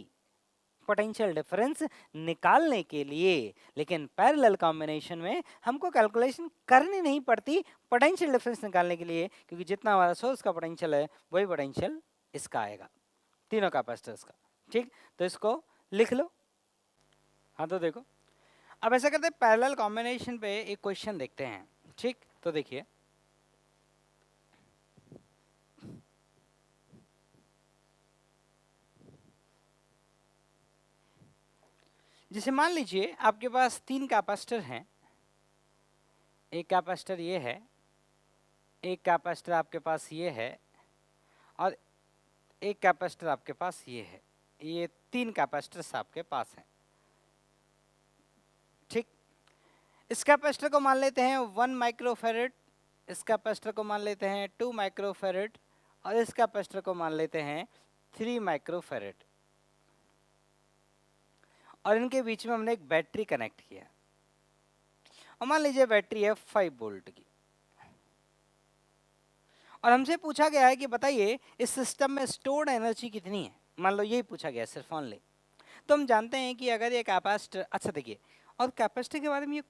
पोटेंशियल डिफरेंस निकालने के लिए, लेकिन पैरेलल कॉम्बिनेशन में हमको कैलकुलेशन करनी नहीं पड़ती पोटेंशियल डिफरेंस निकालने के लिए, क्योंकि जितना हमारा सोर्स का पोटेंशियल है वही पोटेंशियल इसका आएगा, तीनों कैपेसिटर्स का। ठीक, तो इसको लिख लो। हाँ तो देखो, अब ऐसा करते हैं पैरेलल कॉम्बिनेशन पे एक क्वेश्चन देखते हैं। ठीक, तो देखिए जैसे मान लीजिए आपके पास 3 कैपेसिटर हैं, एक कैपेसिटर ये है, एक कैपेसिटर आपके पास ये है, और एक कैपेसिटर आपके पास ये है। ये 3 कैपेसिटर्स आपके पास हैं। ठीक, इस कैपेसिटर को मान लेते हैं 1 माइक्रोफेरेड, इस कैपेसिटर को मान लेते हैं 2 माइक्रोफेरेड, और इस कैपेसिटर को मान लेते हैं 3 माइक्रोफेरेड, और इनके बीच में हमने एक बैटरी कनेक्ट किया, और मान लीजिए बैटरी है 5 वोल्ट की, और हमसे पूछा गया है कि बताइए इस सिस्टम में स्टोर्ड एनर्जी कितनी है। मान लो यही पूछा गया सिर्फ ऑनली। तो हम जानते हैं कि अगर ये कैपेसिटर, अच्छा देखिए, और कैपेसिटर के बारे में ये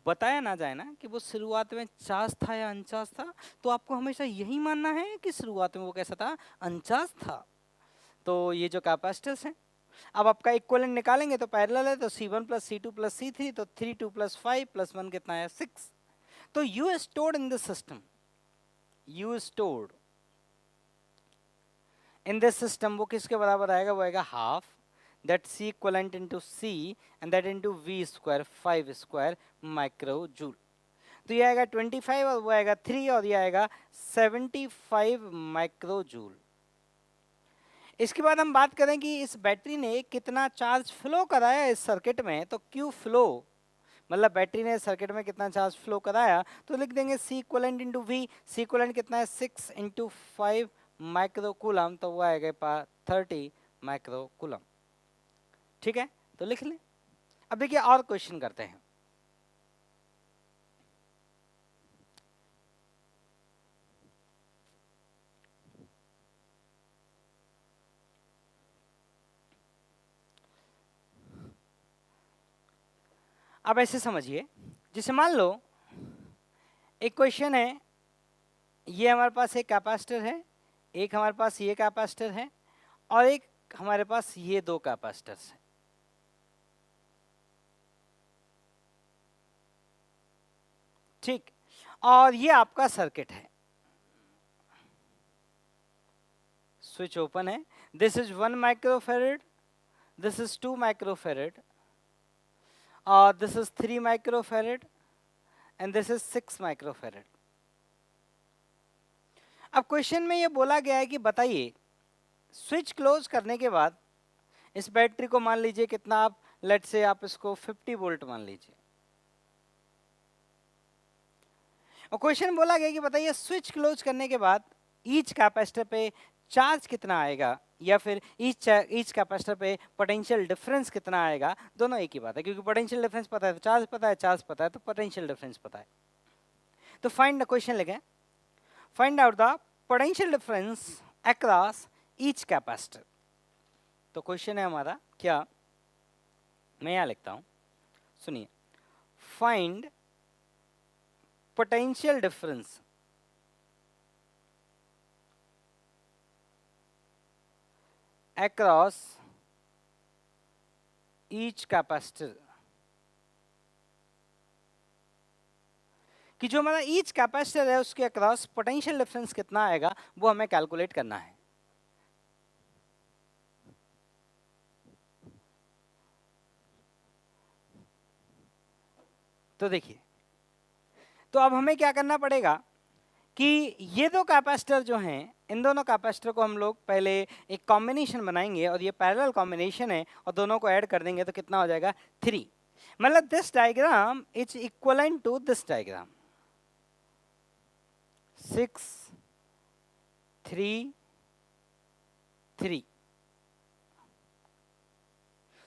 बताया ना जाए ना कि वो शुरुआत में चार्ज था या अनचार्ज था, तो आपको हमेशा यही मानना है कि शुरुआत में वो कैसा था, अनचार्ज था। तो ये जो कैपेसिटर्स हैं, अब आपका इक्विवेलेंट निकालेंगे तो पैरेलल है, तो C1 plus C2 plus C3, तो 3 2 प्लस 5 प्लस 1 कितना है, 6। तो you stored in this system, you stored in this system, वो किसके बराबर आएगा, वो आएगा half that C equivalent into C and that into V square 5 square micro joule. तो ये आएगा 25 और वो आएगा 3 और ये आएगा 75 माइक्रो जूल। इसके बाद हम बात करें कि इस बैटरी ने कितना चार्ज फ्लो कराया इस सर्किट में, तो Q फ्लो मतलब बैटरी ने सर्किट में कितना चार्ज फ्लो कराया, तो लिख देंगे C equivalent into V। C equivalent कितना है, 6 इंटू 5 माइक्रो कूलम, तो वो आएगा 30 माइक्रो कूलम। ठीक है, तो लिख लें। अब देखिए और क्वेश्चन करते हैं। अब ऐसे समझिए, जैसे मान लो एक क्वेश्चन है, ये हमारे पास एक कैपेसिटर है, एक हमारे पास ये कैपेसिटर है, और एक हमारे पास ये 2 कैपेसिटर्स हैं। ठीक, और ये आपका सर्किट है, स्विच ओपन है। This is 1 microfarad, this is 2 microfarad, और this is 3 microfarad, and this is 6 microfarad. अब क्वेश्चन में ये बोला गया है कि बताइए स्विच क्लोज करने के बाद इस बैटरी को मान लीजिए कितना, आप लेट से आप इसको 50 वोल्ट मान लीजिए, और क्वेश्चन बोला गया कि बताइए स्विच क्लोज करने के बाद ईच कैपेसिटर पे चार्ज कितना आएगा, या फिर ईच कैपेसिटर पे पोटेंशियल डिफरेंस कितना आएगा। दोनों एक ही बात है, क्योंकि पोटेंशियल डिफरेंस पता है तो चार्ज पता है, चार्ज पता है तो पोटेंशियल डिफरेंस पता है। तो फाइंड द क्वेश्चन लिखें, find out the potential difference across each capacitor. तो क्वेश्चन है हमारा क्या, मैं यहां लिखता हूं, सुनिए, find potential difference across each capacitor, कि जो हमारा ईच कैपेसिटर है उसके अक्रॉस पोटेंशियल डिफरेंस कितना आएगा वो हमें कैलकुलेट करना है। तो देखिए, तो अब हमें क्या करना पड़ेगा कि ये 2 कैपेसिटर जो हैं, इन दोनों कैपेसिटर को हम लोग पहले एक कॉम्बिनेशन बनाएंगे, और ये पैरेलल कॉम्बिनेशन है, और दोनों को ऐड कर देंगे तो कितना हो जाएगा, 3। मतलब this diagram is equivalent to this diagram, 6 3 3।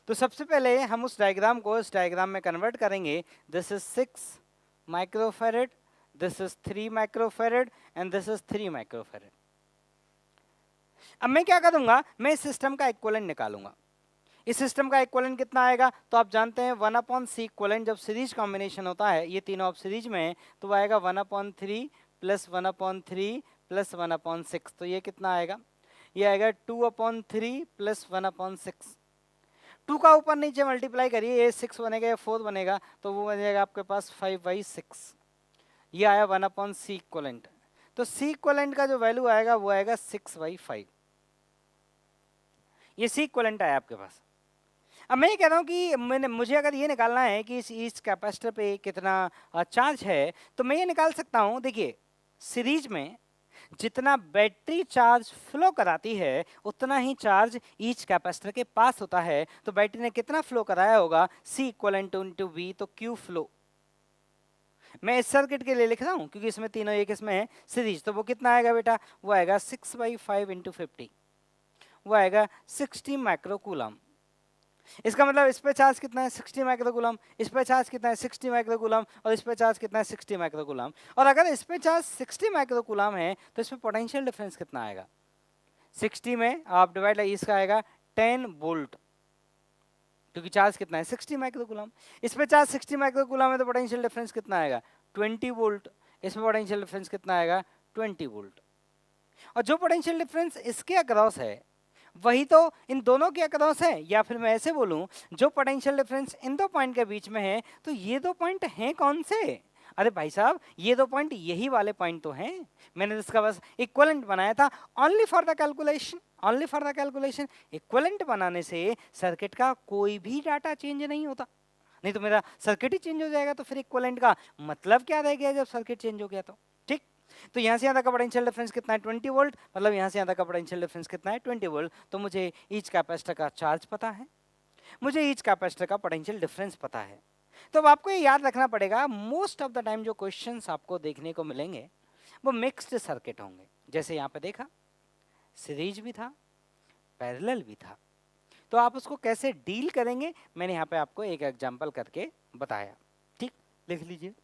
तो सबसे पहले हम उस डायग्राम को इस डायग्राम में कन्वर्ट करेंगे। This is 6 microfarad, this is 3 microfarad, and this is 3 microfarad. अब मैं क्या करूंगा, मैं इस सिस्टम का इक्विवेलेंट निकालूंगा। इस सिस्टम का इक्विवेलेंट कितना आएगा, तो आप जानते हैं 1/C इक्विवेलेंट जब सीरीज कॉम्बिनेशन होता है, ये तीनों आप सीरीज में है, तो वो आएगा 1/3 प्लस 1/3 प्लस 1/6। तो ये कितना आएगा, ये आएगा 2/3 प्लस 1/6 2 का ऊपर नीचे मल्टीप्लाई करिए, ये 6 बनेगा, ये 4 बनेगा, तो वो बन जाएगा आपके पास 5/6। ये आया 1/C इक्वलेंट। तो C इक्वलेंट का जो वैल्यू आएगा वो आएगा 6/5। ये C इक्वलेंट आया आपके पास। अब मैं ये कह रहा हूँ कि मुझे अगर ये निकालना है कि इस कैपेसिटर पे कितना चार्ज है, तो मैं ये निकाल सकता हूँ। देखिए, सीरीज में जितना बैटरी चार्ज फ्लो कराती है उतना ही चार्ज ईच कैपेसिटर के पास होता है। तो बैटरी ने कितना फ्लो कराया होगा, C इक्वलेंट इंटू V, तो Q फ्लो। मैं इस सर्किट के लिए लिख रहा हूँ क्योंकि इसमें तीनों एक इसमें है सीरीज, तो वो कितना आएगा बेटा, वो आएगा 6/5 इंटू 50, वो आएगा 60 माइक्रोकूलम। इसका मतलब इस पे चार्ज कितना है, 60 माइक्रोकूलम, इस पे चार्ज कितना है, 60 माइक्रोकूलम, और इस पे चार्ज कितना है, 60 माइक्रोकूलम। और अगर इस पे चार्ज 60 माइक्रोकूलम है तो इसमें पोटेंशियल डिफरेंस कितना आएगा, 60 में आप डिवाइड, इसका आएगा 10 वोल्ट, क्योंकि चार्ज कितना है, 60 माइक्रोकूलम। इस पे चार्ज 60 माइक्रोकूलम है तो पोटेंशियल डिफरेंस कितना आएगा, 20 वोल्ट। इसमें पोटेंशियल डिफरेंस कितना आएगा, 20 वोल्ट। और जो पोटेंशियल डिफरेंस इसके अक्रॉस है वही तो इन दोनों के अक्रॉस है, या फिर मैं ऐसे बोलूं, जो पोटेंशियल डिफरेंस इन दो पॉइंट के बीच में है, तो ये दो पॉइंट हैं कौन से, अरे भाई साहब ये दो पॉइंट यही वाले पॉइंट तो हैं। मैंने इसका बस इक्विवेलेंट बनाया था only for the calculation, only for the calculation. Equivalent बनाने से सर्किट का कोई भी डाटा चेंज नहीं होता, नहीं तो मेरा सर्किट ही चेंज हो जाएगा, तो फिर इक्विवेलेंट का मतलब क्या रह गया जब सर्किट चेंज हो गया तो। ठीक, तो यहाँ से यहाँ तक का पोटेंशियल डिफरेंस कितना है, 20 वोल्ट, मतलब यहाँ से यहाँ तक का पोटेंशियल डिफरेंस कितना है, 20 वोल्ट। तो मुझे ईच कैपेसिटर का चार्ज पता है, मुझे ईच कैपेसिटर का पोटेंशियल डिफरेंस पता है। तो अब आपको ये याद रखना पड़ेगा, मोस्ट ऑफ द टाइम जो क्वेश्चंस आपको देखने को मिलेंगे वो मिक्स्ड सर्किट होंगे। जैसे यहाँ पे देखा, सीरीज भी था, पैरेलल भी था, तो आप उसको कैसे डील करेंगे मैंने यहाँ पे आपको एक एग्जांपल करके बताया। ठीक, लिख लीजिए।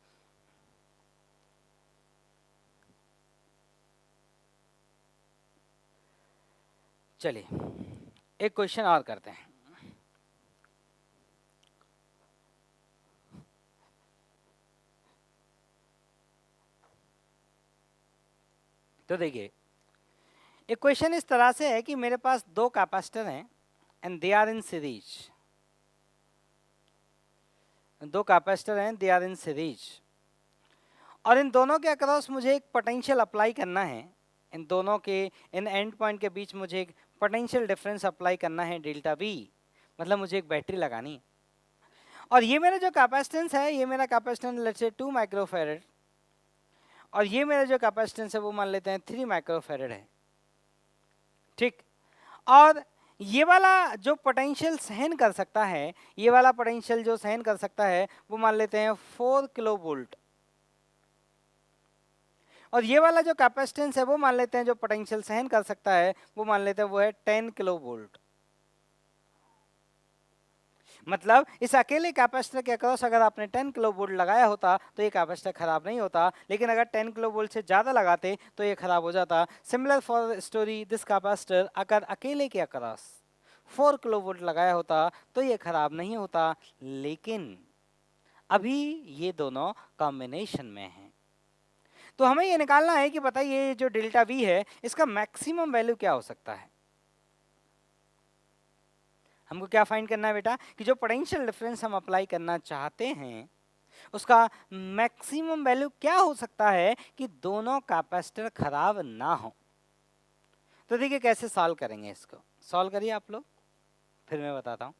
चलिए एक क्वेश्चन और करते हैं। तो देखिए, एक क्वेश्चन इस तरह से है कि मेरे पास दो कैपेसिटर हैं and they are in series, दो कैपेसिटर हैं, दे आर इन सीरीज, और इन दोनों के अक्रॉस मुझे एक पोटेंशियल अप्लाई करना है। इन दोनों के इन एंड पॉइंट के बीच मुझे एक पोटेंशियल डिफरेंस अप्लाई करना है डेल्टा वी, मतलब मुझे एक बैटरी लगानी। और ये मेरा जो कैपेसिटेंस है, ये मेरा कैपेसिटेंस लेट्स से 2 माइक्रोफैरड, और ये मेरा जो कैपेसिटेंस है वो मान लेते हैं 3 माइक्रोफैरड है। ठीक, और ये वाला जो पोटेंशियल सहन कर सकता है, ये वाला पोटेंशियल जो सहन कर सकता है वो मान लेते हैं 4 किलो वोल्ट, और ये वाला जो कैपेसिटेंस है वो मान लेते हैं जो पोटेंशियल सहन कर सकता है वो मान लेते हैं वो है 10 किलो वोल्ट। मतलब इस अकेले कैपेसिटर के अक्रॉस अगर आपने 10 किलो वोल्ट लगाया होता तो ये कैपेसिटर खराब नहीं होता, लेकिन अगर 10 किलो वोल्ट से ज़्यादा लगाते तो ये खराब हो जाता। Similar for story this capacitor, अगर अकेले के अक्रॉस 4 किलो वोल्ट लगाया होता तो ये खराब नहीं होता, लेकिन अभी ये दोनों कॉम्बिनेशन में हैं। तो हमें ये निकालना है कि बताइए जो डेल्टा वी है इसका मैक्सिमम वैल्यू क्या हो सकता है। हमको क्या फाइंड करना है बेटा, कि जो पोटेंशियल डिफरेंस हम अप्लाई करना चाहते हैं उसका मैक्सिमम वैल्यू क्या हो सकता है कि दोनों कैपेसिटर खराब ना हो। तो देखिए कैसे सॉल्व करेंगे इसको, सॉल्व करिए आप लोग, फिर मैं बताता हूं।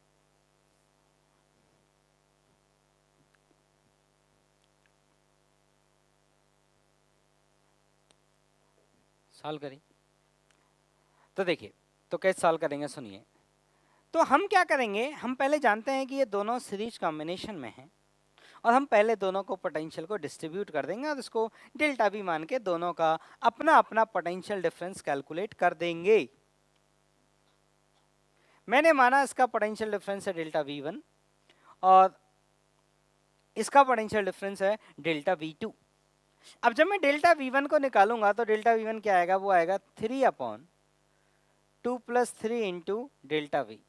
सॉल्व करिए। तो देखिए, तो कैसे सॉल्व करेंगे सुनिए। तो हम क्या करेंगे, हम पहले जानते हैं कि ये दोनों सीरीज कॉम्बिनेशन में हैं, और हम पहले दोनों को पोटेंशियल को डिस्ट्रीब्यूट कर देंगे और इसको डेल्टा वी मान के दोनों का अपना अपना पोटेंशियल डिफरेंस कैलकुलेट कर देंगे। मैंने माना इसका पोटेंशियल डिफरेंस है डेल्टा वी वन और इसका पोटेंशियल डिफरेंस है डेल्टा वी टू। अब जब मैं डेल्टा वी वन को निकालूंगा तो डेल्टा वी वन क्या आएगा, वो आएगा 3/2 + 3 इंटू डेल्टा वी।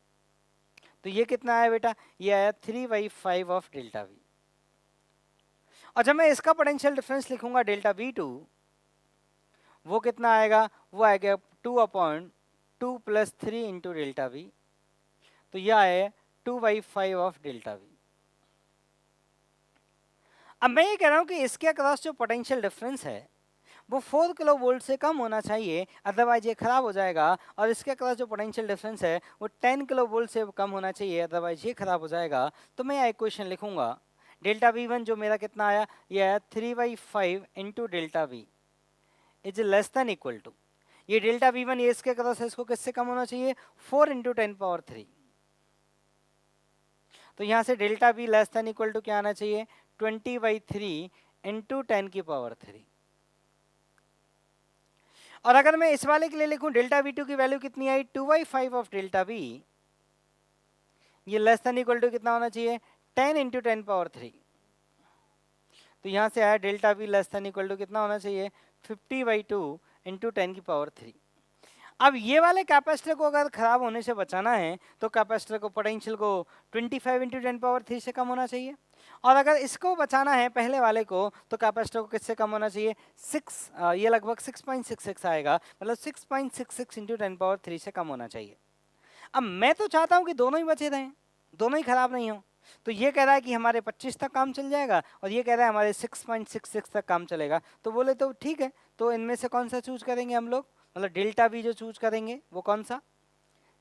तो ये कितना आया बेटा, ये आया 3/5 ऑफ डेल्टा वी। और जब मैं इसका पोटेंशियल डिफरेंस लिखूंगा डेल्टा वी टू, वो कितना आएगा, वो आएगा 2/2 + 3 इंटू डेल्टा वी। तो यह आए 2/5 ऑफ डेल्टा वी। अब मैं ये कह रहा हूं कि इसके अक्रॉस जो पोटेंशियल डिफरेंस है वो 4 किलो वोल्ट से कम होना चाहिए, अदरवाइज ये खराब हो जाएगा। और इसके अक्रॉस जो पोटेंशियल डिफरेंस है वो 10 किलो वोल्ट से कम होना चाहिए, अदरवाइज ये खराब हो जाएगा। तो मैं इक्वेशन लिखूंगा, डेल्टा वी वन जो मेरा कितना आया, ये आया 3/5 into delta V is less than equal to, ये डेल्टा वी वन ये इसके अक्रॉस है, इसको किससे कम होना चाहिए, 4 इंटू 10⁻3। तो यहाँ से delta V less than equal to क्या आना चाहिए, 20/3 इंटू 10⁻3। और अगर मैं इस वाले के लिए लिखूं, डेल्टा वी टू की वैल्यू कितनी आई, 2/5 ऑफ डेल्टा वी, ये लेस देन इक्वल टू कितना होना चाहिए, 10 इंटू 10⁻3। तो यहां से आया delta V less than equal to कितना होना चाहिए, 50/2 इंटू 10⁻3। अब ये वाले कैपेसिटर को अगर खराब होने से बचाना है तो कैपेसिटर को पोटेंशियल को 25 इंटू 10⁻3 से कम होना चाहिए। और अगर इसको बचाना है पहले वाले को तो कैपेसिटर को किससे कम होना चाहिए, 6, ये लगभग 6.66 आएगा, मतलब 6.66 इंटू 10⁻3 से कम होना चाहिए। अब मैं तो चाहता हूं कि दोनों ही बचे रहें, दोनों ही खराब नहीं हो। तो ये कह रहा है कि हमारे 25 तक काम चल जाएगा और ये कह रहा है हमारे 6.66 तक काम चलेगा। तो बोले तो ठीक है, तो इनमें से कौन सा चूज करेंगे हम लोग, मतलब डेल्टा वी जो चूज करेंगे वो कौन सा,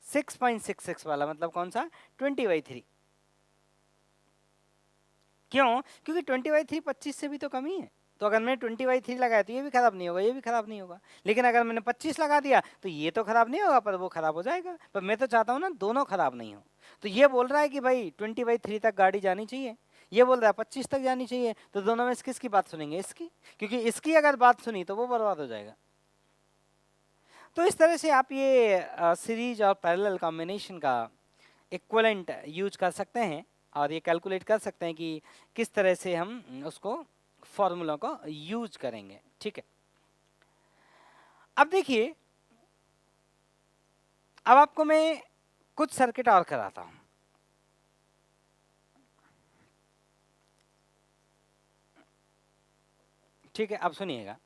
6.66 वाला, मतलब कौन सा, 20/3। क्यों, क्योंकि 20/3 25 से भी तो कम ही है। तो अगर मैंने 20/3 लगाया तो ये भी खराब नहीं होगा, ये भी खराब नहीं होगा। लेकिन अगर मैंने 25 लगा दिया तो ये तो खराब नहीं होगा, पर वो खराब हो जाएगा। पर मैं तो चाहता हूँ ना दोनों खराब नहीं हो। तो ये बोल रहा है कि भाई 20/3 तक गाड़ी जानी चाहिए, ये बोल रहा है 25 तक जानी चाहिए। तो दोनों में किसकी बात सुनेंगे, इसकी, क्योंकि इसकी अगर बात सुनी तो वो बर्बाद हो जाएगा। तो इस तरह से आप ये सीरीज और पैरेलल कॉम्बिनेशन का इक्विवेलेंट यूज कर सकते हैं और ये कैलकुलेट कर सकते हैं कि किस तरह से हम उसको फॉर्मूला को यूज करेंगे। ठीक है, अब देखिए, अब आपको मैं कुछ सर्किट और कराता हूं। ठीक है, अब सुनिएगा,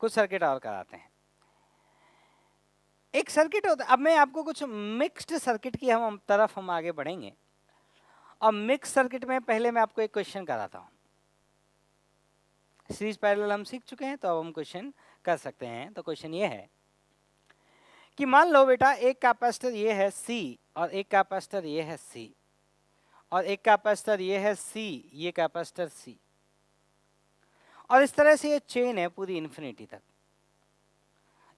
कुछ सर्किट और कराते हैं। एक सर्किट होता है, अब मैं आपको कुछ मिक्स्ड सर्किट की हम आगे बढ़ेंगे। और मिक्स सर्किट में पहले मैं आपको एक क्वेश्चन कराता हूं। सीरीज पैरेलल हम सीख चुके हैं, तो अब हम क्वेश्चन कर सकते हैं। तो क्वेश्चन ये है कि मान लो बेटा एक कैपेसिटर ये है C और एक कैपेसिटर ये है C और एक कैपेसिटर ये है C, ये कैपेसिटर C, और इस तरह से ये चेन है पूरी इन्फिनिटी तक।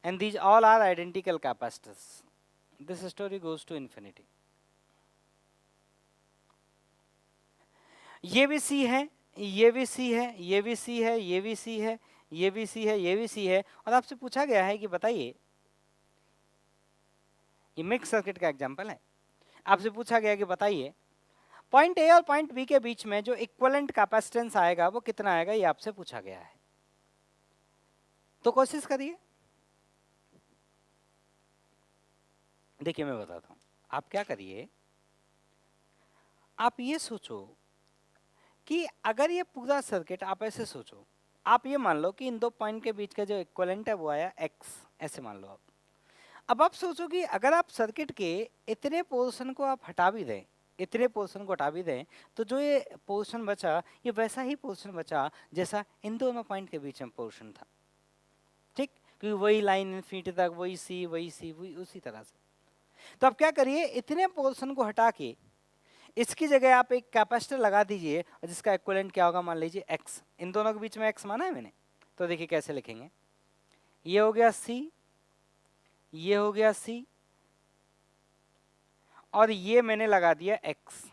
And these all are identical capacitors, this story goes to infinity. ये भी C है, ये भी C है, ये भी C है, ये भी C है, ये भी C है, ये भी C है। और आपसे पूछा गया है कि बताइए, ये मिक्स सर्किट का एग्जांपल है, आपसे पूछा गया कि बताइए पॉइंट ए और पॉइंट बी के बीच में जो इक्विवेलेंट कैपेसिटेंस आएगा वो कितना आएगा, ये आपसे पूछा गया है। तो कोशिश करिए। देखिए मैं बताता हूं, आप क्या करिए, आप ये सोचो कि अगर ये पूरा सर्किट, आप ऐसे सोचो, आप ये मान लो कि इन दो पॉइंट के बीच का जो इक्विवेलेंट है वो आया x, ऐसे मान लो आप। अब आप सोचो कि अगर आप सर्किट के इतने पोर्शन को आप हटा भी दें, इतने पोर्शन को हटा भी दें, तो जो ये पोर्शन बचा ये वैसा ही पोर्शन बचा जैसा इन दोनों पॉइंट के बीच में पोर्शन था। ठीक, क्योंकि वही लाइन इन्फिनिटी तक, वही सी वही उसी तरह से। तो आप क्या करिए, इतने पोर्शन को हटा के इसकी जगह आप एक कैपेसिटर लगा दीजिए जिसका इक्विवेलेंट क्या होगा, मान लीजिए x। इन दोनों के बीच में x माना है मैंने, तो देखिए कैसे लिखेंगे, ये हो गया C, ये हो गया C, और ये मैंने लगा दिया x।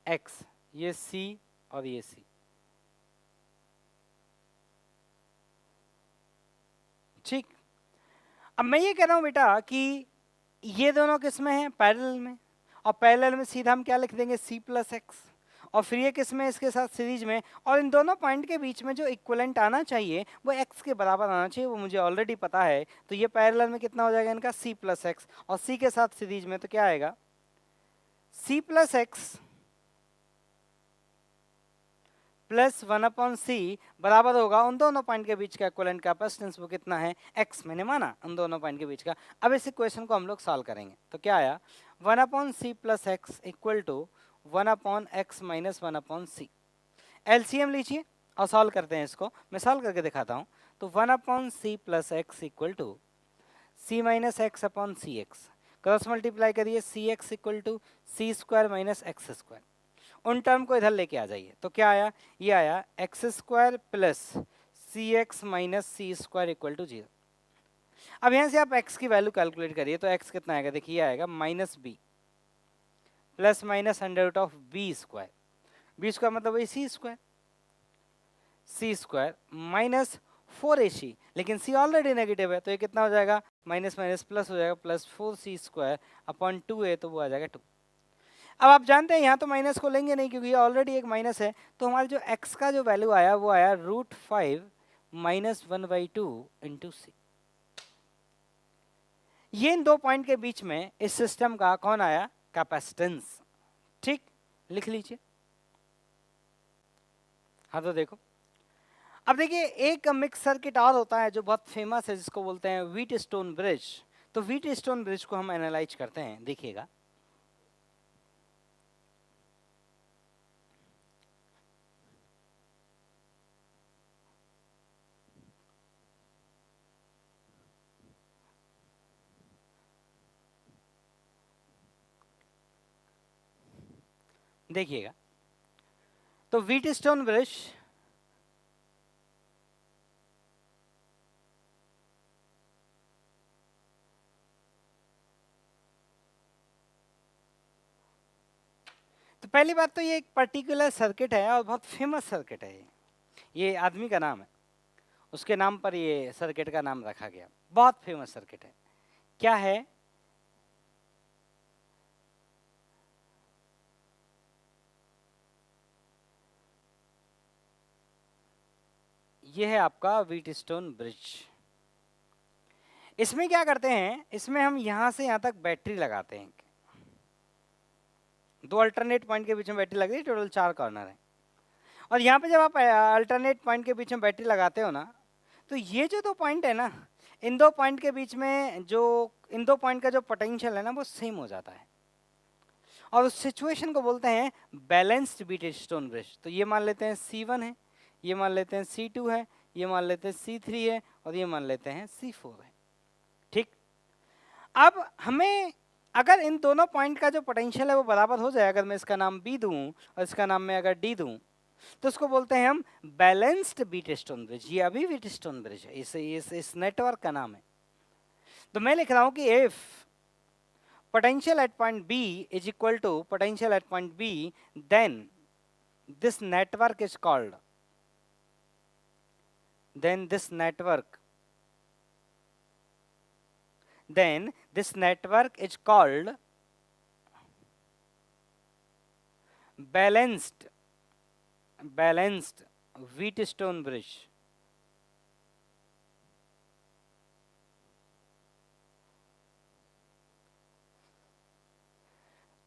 x, ये C और ये C। ठीक, अब मैं ये कह रहा हूं बेटा कि ये दोनों किस में है, पैरेलल में, और पैरेलल में सीधा हम क्या लिख देंगे, C प्लस एक्स, और फिर ये किस में, इसके साथ सीरीज में, और इन दोनों पॉइंट के बीच में जो इक्विवेलेंट आना चाहिए वो x के बराबर आना चाहिए, वो मुझे ऑलरेडी पता है। तो ये पैरेलल में कितना हो जाएगा इनका, C प्लस एक्स, और C के साथ सीरीज में तो क्या आएगा, C plus x plus 1/c बराबर होगा उन दोनों पॉइंट के बीच का इक्विवेलेंट कैपेसिटेंस, वो कितना है x, मैंने माना उन दोनों पॉइंट के बीच का। अब इस इक्वेशन को हम लोग सॉल्व करेंगे तो क्या आया 1/c plus x equal to 1/x minus 1/c। LCM लीजिए और सॉल्व करते हैं इसको, मैं सॉल्व करके दिखाता हूँ। तो 1/c plus x equal to c minus x upon c x, cross multiply करिए c x equal to c square minus x square, उन टर्म को इधर लेके आ जाइए तो क्या आया, ये आया x square plus C x minus C square equal to 0। अब यहाँ से आप x की वैल्यू कैलकुलेट करिए तो x कितना आएगा, देखिए आएगा minus B plus minus under root of B square, B square मतलब वही सी स्क्वायर माइनस 4ac, लेकिन c ऑलरेडी नेगेटिव है तो ये कितना हो जाएगा, माइनस माइनस प्लस हो जाएगा, plus 4c square upon 2a, तो वो आ जाएगा 2। अब आप जानते हैं यहाँ तो माइनस को लेंगे नहीं क्योंकि ये ऑलरेडी एक माइनस है, तो हमारा जो x का जो वैल्यू आया वो आया √5 माइनस 1/2 इंटू सी। ये इन दो पॉइंट के बीच में इस सिस्टम का कौन आया, कैपेसिटेंस। ठीक, लिख लीजिए। हाँ तो देखो, अब देखिए एक मिक्स सर्किट और होता है जो बहुत फेमस है जिसको बोलते हैं व्हीटस्टोन ब्रिज। तो व्हीटस्टोन ब्रिज को हम एनालाइज करते हैं, देखिएगा। देखिएगा तो व्हीटस्टोन ब्रिज तो पहली बात तो ये एक पर्टिकुलर सर्किट है और बहुत फेमस सर्किट है। ये आदमी का नाम है, उसके नाम पर ये सर्किट का नाम रखा गया, बहुत फेमस सर्किट है। क्या है, ये है आपका व्हीटस्टोन ब्रिज। इसमें क्या करते हैं, इसमें हम यहां से यहां तक बैटरी लगाते हैं, दो अल्टरनेट पॉइंट के बीच में बैटरी लग रही है, टोटल 4 कॉर्नर है। और यहाँ पे जब आप अल्टरनेट पॉइंट के बीच में बैटरी लगाते हो ना, तो ये जो दो पॉइंट है ना, इन दो पॉइंट के बीच में जो इन दो पॉइंट का जो पोटेंशियल है ना वो सेम हो जाता है, और उस सिचुएशन को बोलते हैं बैलेंस्ड व्हीटस्टोन ब्रिज। तो ये मान लेते हैं C1 है, ये मान लेते हैं C2 है, ये मान लेते हैं C3 है, और ये मान लेते हैं C4 है। ठीक, अब हमें अगर इन दोनों पॉइंट का जो पोटेंशियल है वो बराबर हो जाए, अगर मैं इसका नाम B दूं और इसका नाम मैं अगर D दूं, तो उसको बोलते हैं हम बैलेंस्ड व्हीटस्टोन ब्रिज। ये अभी व्हीटस्टोन ब्रिज है, इस नेटवर्क का नाम है। तो मैं लिख रहा हूं कि if potential at point B is equal to potential at point B, then this network is called balanced Wheatstone bridge.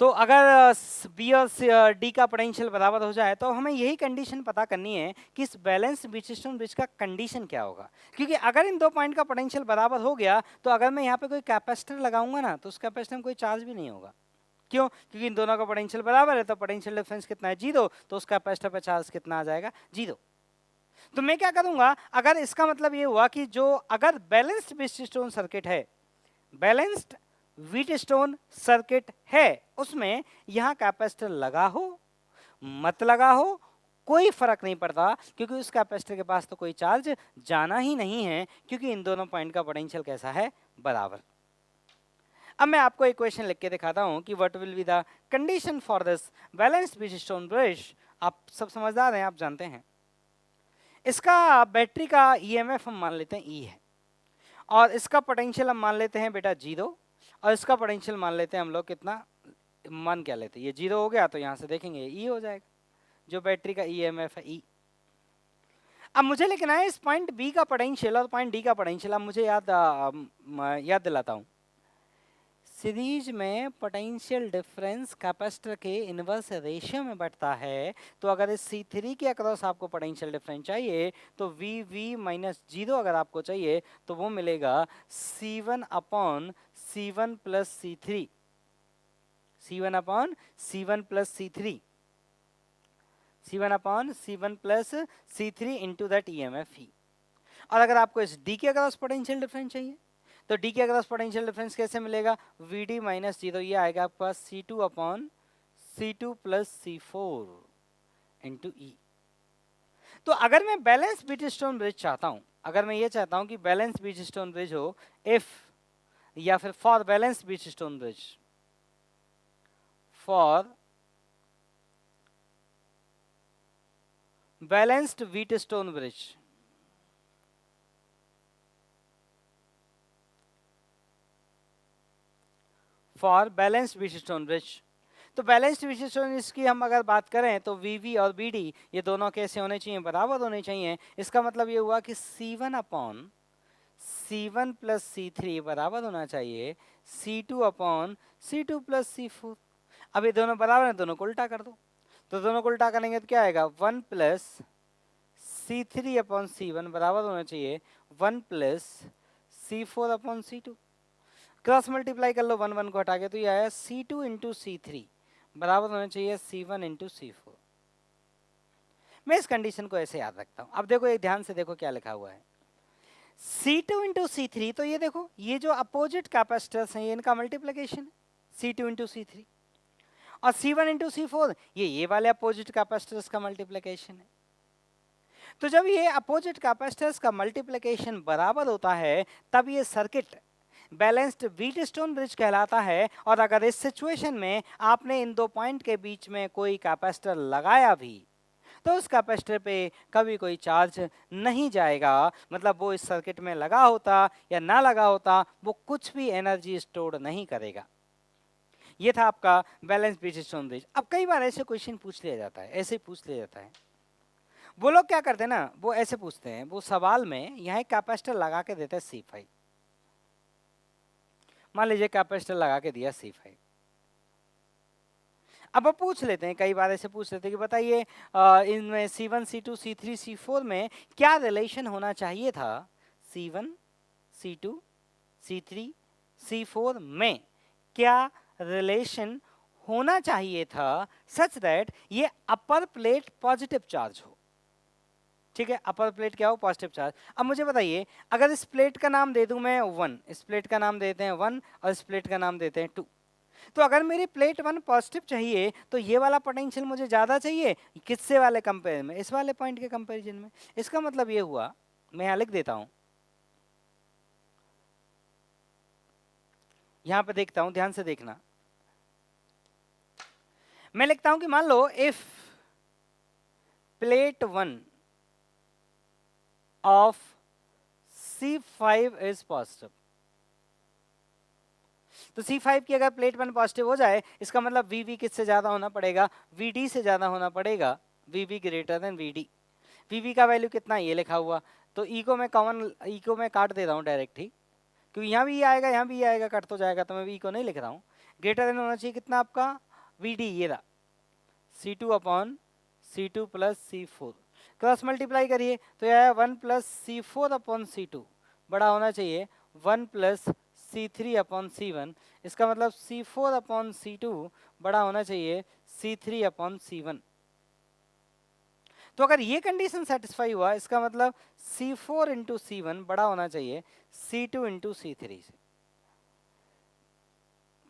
तो अगर बी और डी का पोटेंशियल बराबर हो जाए तो हमें यही कंडीशन पता करनी है कि इस बैलेंस व्हीटस्टोन ब्रिज का कंडीशन क्या होगा। क्योंकि अगर इन दो पॉइंट का पोटेंशियल बराबर हो गया तो अगर मैं यहाँ पे कोई कैपेसिटर लगाऊंगा ना तो उस कैपेसिटर में कोई चार्ज भी नहीं होगा। क्यों? क्योंकि इन दोनों का पोटेंशियल बराबर है, तो पोटेंशियल डिफरेंस कितना है, 0, तो उस कैपेसिटर पर चार्ज कितना आ जाएगा, 0। तो मैं क्या करूंगा, अगर इसका मतलब ये हुआ कि जो अगर बैलेंस्ड व्हीटस्टोन सर्किट है, बैलेंस्ड व्हीटस्टोन सर्किट है, उसमें यहां कैपेसिटर लगा हो मत लगा हो कोई फर्क नहीं पड़ता, क्योंकि उस कैपेसिटर के पास तो कोई चार्ज जाना ही नहीं है, क्योंकि इन दोनों पॉइंट का पोटेंशियल कैसा है, बराबर। अब मैं आपको इक्वेशन लिख के दिखाता हूं कि what will be the condition for this balanced Wheatstone bridge. आप सब समझदार हैं, आप जानते हैं। इसका बैटरी का ईएमएफ हम मान लेते हैं ई है, और इसका पोटेंशियल हम मान लेते हैं बेटा 0, और इसका पोटेंशियल मान लेते हैं हम लोग कितना, मान क्या लेते हैं, ये 0 हो गया तो यहां से देखेंगे ई हो जाएगा, जो बैटरी का ईएमएफ है ई। अब मुझे लिखना है इस पॉइंट बी का पोटेंशियल और पॉइंट डी का पोटेंशियल। अब मुझे याद दिलाता हूं, सीरीज में पोटेंशियल डिफरेंस कैपेसिटर के इनवर्स रेशियो में बढ़ता है, तो अगर इस C3 के अक्रॉस आपको पोटेंशियल डिफरेंस चाहिए तो VV माइनस 0 अगर आपको चाहिए तो वो मिलेगा C1 upon C1 plus C3, C1 upon C1 plus C3, C1 upon C1 plus C3 into that EMF ही। और अगर आपको इस D के अक्रॉस पोटेंशियल डिफरेंस चाहिए तो D के अक्रॉस पोटेंशियल डिफरेंस कैसे मिलेगा, VD माइनस 0, ये आएगा आपके पास C2 upon C2 plus C4 into E। तो अगर मैं बैलेंस बीटस्टोन ब्रिज चाहता हूं, अगर मैं ये चाहता हूं कि बैलेंस बीटस्टोन ब्रिज हो, इफ या फिर for balance Wheatstone bridge, for balanced Wheatstone bridge, for balanced Wheatstone bridge, तो बैलेंस्ड व्हीटस्टोन ब्रिज की हम अगर बात करें तो VV और BD ये दोनों कैसे होने चाहिए, बराबर होने चाहिए। इसका मतलब ये हुआ कि C1 upon C1 plus C3 बराबर होना चाहिए C2 upon C2 plus C4। अब ये दोनों बराबर हैं, दोनों को उल्टा कर दो, तो दोनों को उल्टा करेंगे तो क्या आएगा, 1 प्लस C3 अपॉन C1 बराबर होना चाहिए 1 plus C4 upon C2। Cross multiply कर लो 1 1 को हटा के, तो ये आया C2 इंटू C3 बराबर होना चाहिए C1 इंटू C4। मैं इस कंडीशन को ऐसे याद रखता हूं। अब देखो एक ध्यान से देखो क्या लिखा हुआ है, C2 इंटू C3, तो ये देखो ये जो अपोजिट कैपेसिटर्स हैं ये इनका मल्टीप्लिकेशन है, C2 इंटू C3, और C1 इंटू C4 ये वाले अपोजिट कैपेसिटर्स का मल्टीप्लिकेशन है। तो जब ये अपोजिट कैपेसिटर्स का मल्टीप्लिकेशन बराबर होता है तब ये सर्किट बैलेंस्ड व्हीटस्टोन ब्रिज कहलाता है। और अगर इस सिचुएशन में आपने इन दो पॉइंट के बीच में कोई कैपेसिटर लगाया भी तो उस कैपेसिटर पे कभी कोई चार्ज नहीं जाएगा, मतलब वो इस सर्किट में लगा होता या ना लगा होता वो कुछ भी एनर्जी स्टोर नहीं करेगा। ये था आपका बैलेंस व्हीटस्टोन ब्रिज। अब कई बार ऐसे क्वेश्चन पूछ लिया जाता है, ऐसे पूछ लिया जाता है, वो लोग क्या करते हैं ना, वो ऐसे पूछते हैं, वो सवाल में यहाँ एक कैपेसिटर लगा के देते हैं C5, मान लीजिए कैपेसिटर लगा के दिया C5। अब पूछ लेते हैं, कई बार ऐसे पूछ लेते हैं कि बताइए इनमें C1 C2 C3 C4 में क्या रिलेशन होना चाहिए था, C1 C2 C3 C4 में क्या रिलेशन होना चाहिए था सच दैट ये अपर प्लेट पॉजिटिव चार्ज हो। ठीक है, अपर प्लेट क्या हो, पॉजिटिव चार्ज। अब मुझे बताइए अगर इस प्लेट का नाम दे दूं मैं 1, इस प्लेट का नाम देते हैं 1 और इस प्लेट का नाम देते हैं 2, तो अगर मेरी प्लेट 1 पॉजिटिव चाहिए तो ये वाला पोटेंशियल मुझे ज़्यादा चाहिए किससे वाले कंपेयर में, इस वाले पॉइंट के कंपेरिजन में। इसका मतलब ये हुआ, मैं यहाँ लिख देता हूँ, यहाँ पे देखता हूँ, ध्यान से देखना, मैं लिखता हूँ कि मान लो if plate 1 of C5 is positive, तो C5 की अगर प्लेट 1 पॉजिटिव हो जाए इसका मतलब VV किससे ज्यादा होना पड़ेगा, VD से ज्यादा होना पड़ेगा, VV greater than VD। VV का वैल्यू कितना, ये लिखा हुआ, तो E को मैं कॉमन, E को मैं काट दे रहा हूँ डायरेक्ट ही, क्योंकि यहाँ भी आएगा यहाँ भी आएगा, कट तो जाएगा, तो मैं E को नहीं लिख रहा हूँ। ग्रेटर देन होना चाहिए कितना आपका, VD, ये रहा C2 upon C2 plus C4, cross multiply करिए तो यह 1 प्लस C4 अपॉन C2 बड़ा होना चाहिए 1 प्लस C3 अपॉन C1। इसका मतलब C4 अपॉन C2 बड़ा होना चाहिए C3 अपॉन C1। तो अगर ये कंडीशन सेटिस्फाई हुआ इसका मतलब C4 इंटू C1 बड़ा होना चाहिए C2 इंटू C3 से।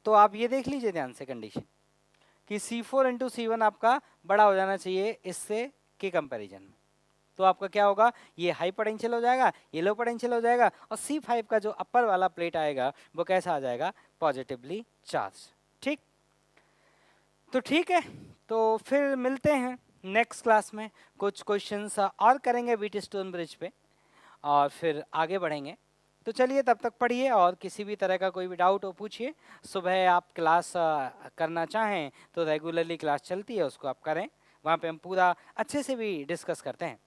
तो आप ये देख लीजिए ध्यान से कंडीशन कि C4 इंटू C1 आपका बड़ा हो जाना चाहिए इससे के कंपैरिजन में। तो आपका क्या होगा, ये हाई पोटेंशियल हो जाएगा, ये लो पोटेंशियल हो जाएगा, और C5 का जो अपर वाला प्लेट आएगा वो कैसा आ जाएगा, पॉजिटिवली चार्ज। ठीक, तो ठीक है, तो फिर मिलते हैं नेक्स्ट क्लास में, कुछ क्वेश्चंस और करेंगे व्हीटस्टोन ब्रिज पे और फिर आगे बढ़ेंगे। तो चलिए तब तक पढ़िए, और किसी भी तरह का कोई भी डाउट हो पूछिए। सुबह आप क्लास करना चाहें तो रेगुलरली क्लास चलती है, उसको आप करें, वहाँ पे हम पूरा अच्छे से भी डिस्कस करते हैं।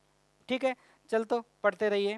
ठीक है, चल तो पढ़ते रहिए।